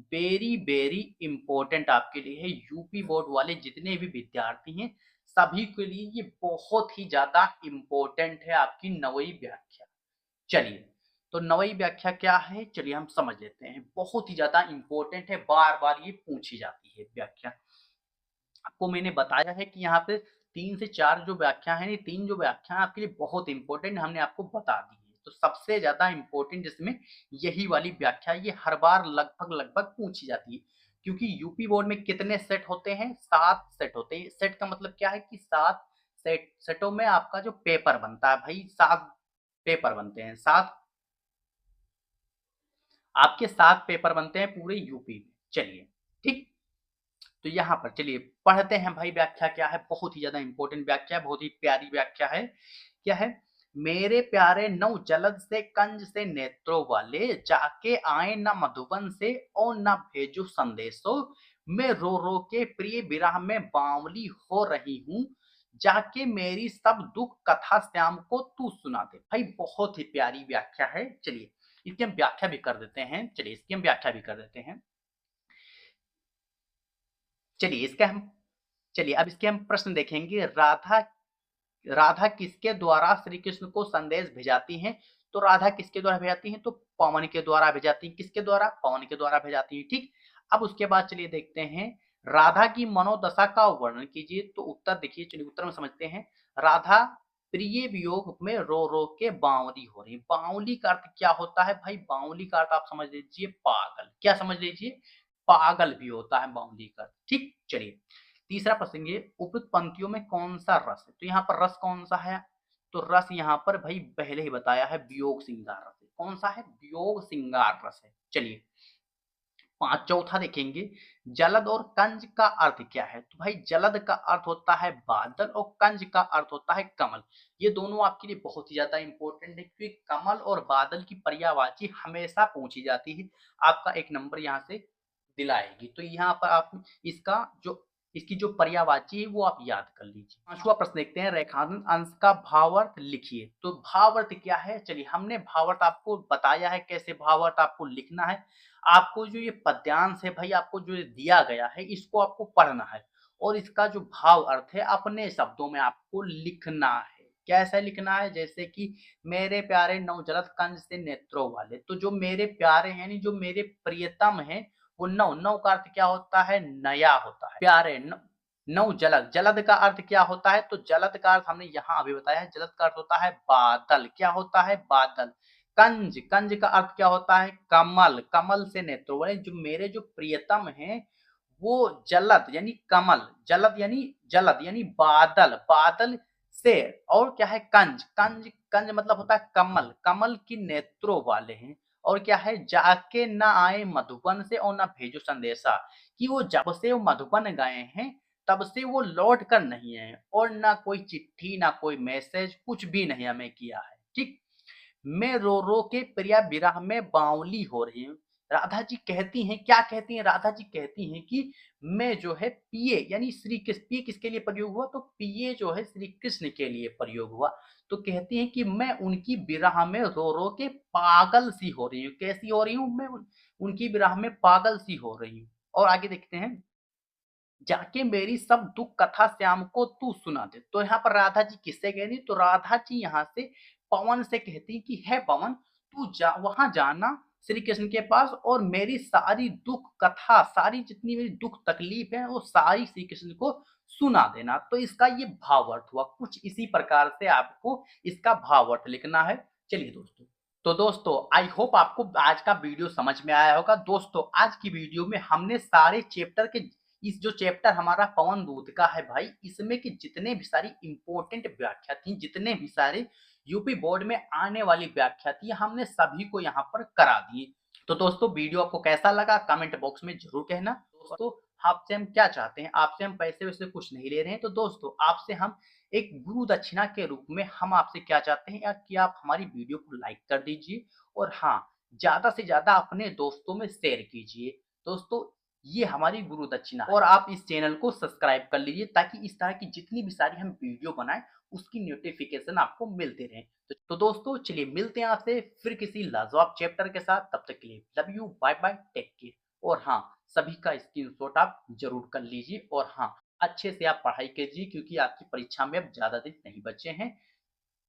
वेरी वेरी इंपॉर्टेंट आपके लिए है। यूपी बोर्ड वाले जितने भी विद्यार्थी हैं सभी के लिए ये बहुत ही ज्यादा इंपॉर्टेंट है, आपकी नौवीं व्याख्या। चलिए तो नौवीं व्याख्या क्या है, चलिए हम समझ लेते हैं। बहुत ही ज्यादा इंपॉर्टेंट है, बार बार ये पूछी जाती है व्याख्या। आपको मैंने बताया है कि यहाँ पे 3 से 4 जो व्याख्या है, ये 3 जो व्याख्या आपके लिए बहुत इंपॉर्टेंट हमने आपको बता दी है। तो सबसे ज्यादा इंपॉर्टेंट इसमें यही वाली व्याख्या, ये हर बार लगभग लगभग पूछी जाती है। क्योंकि यूपी बोर्ड में कितने सेट होते हैं, 7 सेट होते हैं। सेट का मतलब क्या है कि 7 सेटों में आपका जो पेपर बनता है भाई, 7 पेपर बनते हैं। 7 आपके 7 पेपर बनते हैं पूरे यूपी में। चलिए ठीक, तो यहाँ पर चलिए पढ़ते हैं भाई व्याख्या क्या है। बहुत ही ज्यादा इंपॉर्टेंट व्याख्या है, बहुत ही प्यारी व्याख्या है। क्या है? मेरे प्यारे नौ जलद से कंज से नेत्रों वाले, जाके आए न मधुबन से और न भेजो संदेशो, मैं रो रो के प्रिय विरह में बावली हो रही हूँ, जाके मेरी सब दुख कथा श्याम को तू सुना दे। भाई बहुत ही प्यारी व्याख्या है। चलिए इसकी हम व्याख्या भी कर देते हैं। चलिए इसकी हम व्याख्या भी कर देते हैं। चलिए इसका हम चलिए अब इसके हम प्रश्न देखेंगे। राधा राधा किसके द्वारा श्री कृष्ण को संदेश भेजाती हैं? तो राधा किसके द्वारा भेजाती हैं? तो पवन के द्वारा भेजाती हैं। किसके द्वारा? पवन के द्वारा भेजाती हैं। ठीक। अब उसके बाद चलिए देखते हैं, राधा की मनोदशा का वर्णन कीजिए। तो उत्तर देखिए, चलिए उत्तर में समझते हैं। राधा प्रिय वियोग में रो रो के बावली हो रही। बावली का अर्थ क्या होता है भाई? बावली का अर्थ आप समझ लीजिए पागल। क्या समझ लीजिए? पागल भी होता है बावली का। ठीक। चलिए तीसरा प्रश्न, ये उपयुक्त पंक्तियों में कौन सा रस है? तो यहाँ पर रस कौन सा है? तो रस यहाँ पर भाई पहले ही बताया है, वियोग श्रृंगार रस है। कौन सा है? वियोग श्रृंगार रस है। चलिए चौथा देखेंगे, जलद और कंज का अर्थ क्या है? तो भाई जलद का अर्थ होता है बादल और कंज का अर्थ होता है कमल। ये दोनों आपके लिए बहुत ही ज्यादा इंपॉर्टेंट है, क्योंकि कमल और बादल की पर्यायवाची हमेशा पूछी जाती है। आपका एक नंबर यहाँ से दिलाएगी। तो यहाँ पर आप इसकी जो पर्यायवाची है वो आप याद कर लीजिए। पांचवा प्रश्न देखते हैं, रेखांकन अंश का भावार्थ लिखिए। तो भावार्थ क्या है? चलिए हमने भावार्थ आपको बताया है, कैसे भावार्थ आपको लिखना है। आपको जो ये पद्यांश है भाई, आपको जो दिया गया है इसको आपको पढ़ना है, और इसका जो भाव अर्थ है अपने शब्दों में आपको लिखना है। कैसे लिखना है? जैसे कि मेरे प्यारे नवजलद कंज से नेत्रों वाले, तो जो मेरे प्यारे हैं, जो मेरे प्रियतम हैं, वो नौ नौ का अर्थ क्या होता है? नया होता है। प्यारे नौ जलद, जलद का अर्थ क्या होता है? तो जलद का अर्थ हमने यहाँ अभी बताया है, जलद का अर्थ होता है बादल। क्या होता है? बादल। कंज, कंज का अर्थ क्या होता है? कमल। कमल से नेत्रों वाले, जो मेरे जो प्रियतम हैं वो जलद यानी कमल, जलद यानी बादल, बादल से, और क्या है? कंज, कंज, कंज मतलब होता है कमल, कमल की नेत्रों वाले हैं। और क्या है? जाके ना आए मधुबन से और ना भेजो संदेशा, कि वो जब से वो मधुबन गए हैं तब से वो लौट कर नहीं आए, और ना कोई चिट्ठी ना कोई मैसेज, कुछ भी नहीं हमें किया है। ठीक। मैं रो रो के प्रिया विरह में बावली हो रही हूँ। राधा जी कहती हैं, क्या कहती हैं? राधा जी कहती हैं कि मैं जो है पिए, यानी श्री कृष्ण, पिए किसके लिए प्रयोग हुआ? तो पिए जो है श्री कृष्ण के लिए प्रयोग हुआ। तो कहती हैं कि मैं उनकी विरह में रो रो के पागल सी हो रही हूँ। कैसी हो रही हूँ? मैं उनकी विरह में पागल सी हो रही हूँ। और आगे देखते हैं, जाके मेरी सब दुख कथा श्याम को तू सुना दे। तो यहाँ पर राधा जी किससे कह रही? तो राधा जी यहाँ से पवन से कहती कि है पवन, तू जा, वहां जाना श्री कृष्ण के पास, और मेरी सारी दुख कथा, सारी जितनी मेरी दुख तकलीफ है वो सारी श्री कृष्ण को सुना देना। तो इसका ये भावार्थ हुआ। कुछ इसी प्रकार से आपको इसका भावार्थ लिखना है। चलिए दोस्तों, तो दोस्तों आई होप आपको आज का वीडियो समझ में आया होगा। दोस्तों आज की वीडियो में हमने सारे चैप्टर के, इस जो चैप्टर हमारा पवन दूत का है भाई, इसमें की जितने भी सारी इंपॉर्टेंट व्याख्या थी, जितने भी सारे यूपी बोर्ड में आने वाली व्याख्या थी, हमने सभी को यहाँ पर करा दिए। तो दोस्तों वीडियो आपको कैसा लगा कमेंट बॉक्स में जरूर कहना। दोस्तों आपसे हम क्या चाहते हैं? आपसे हम पैसे वैसे कुछ नहीं ले रहे हैं। तो दोस्तों आपसे हम एक गुरु दक्षिणा के रूप में हम आपसे क्या चाहते हैं कि आप हमारी वीडियो को लाइक कर दीजिए, और हाँ, ज्यादा से ज्यादा अपने दोस्तों में शेयर कीजिए। दोस्तों ये हमारी गुरु दक्षिणा है। और आप इस चैनल को सब्सक्राइब कर लीजिए, ताकि इस तरह की जितनी भी सारी हम वीडियो बनाएं उसकी नोटिफिकेशन आपको मिलते रहे। तो दोस्तों चलिए मिलते हैं आपसे फिर किसी लाजवाब चैप्टर के साथ। तब तक के लिए love you, bye bye, take care. और हाँ, सभी का स्क्रीनशॉट आप जरूर कर लीजिए, और हाँ अच्छे से आप पढ़ाई कीजिए, क्योंकि आपकी परीक्षा में अब ज्यादा दिन नहीं बचे हैं।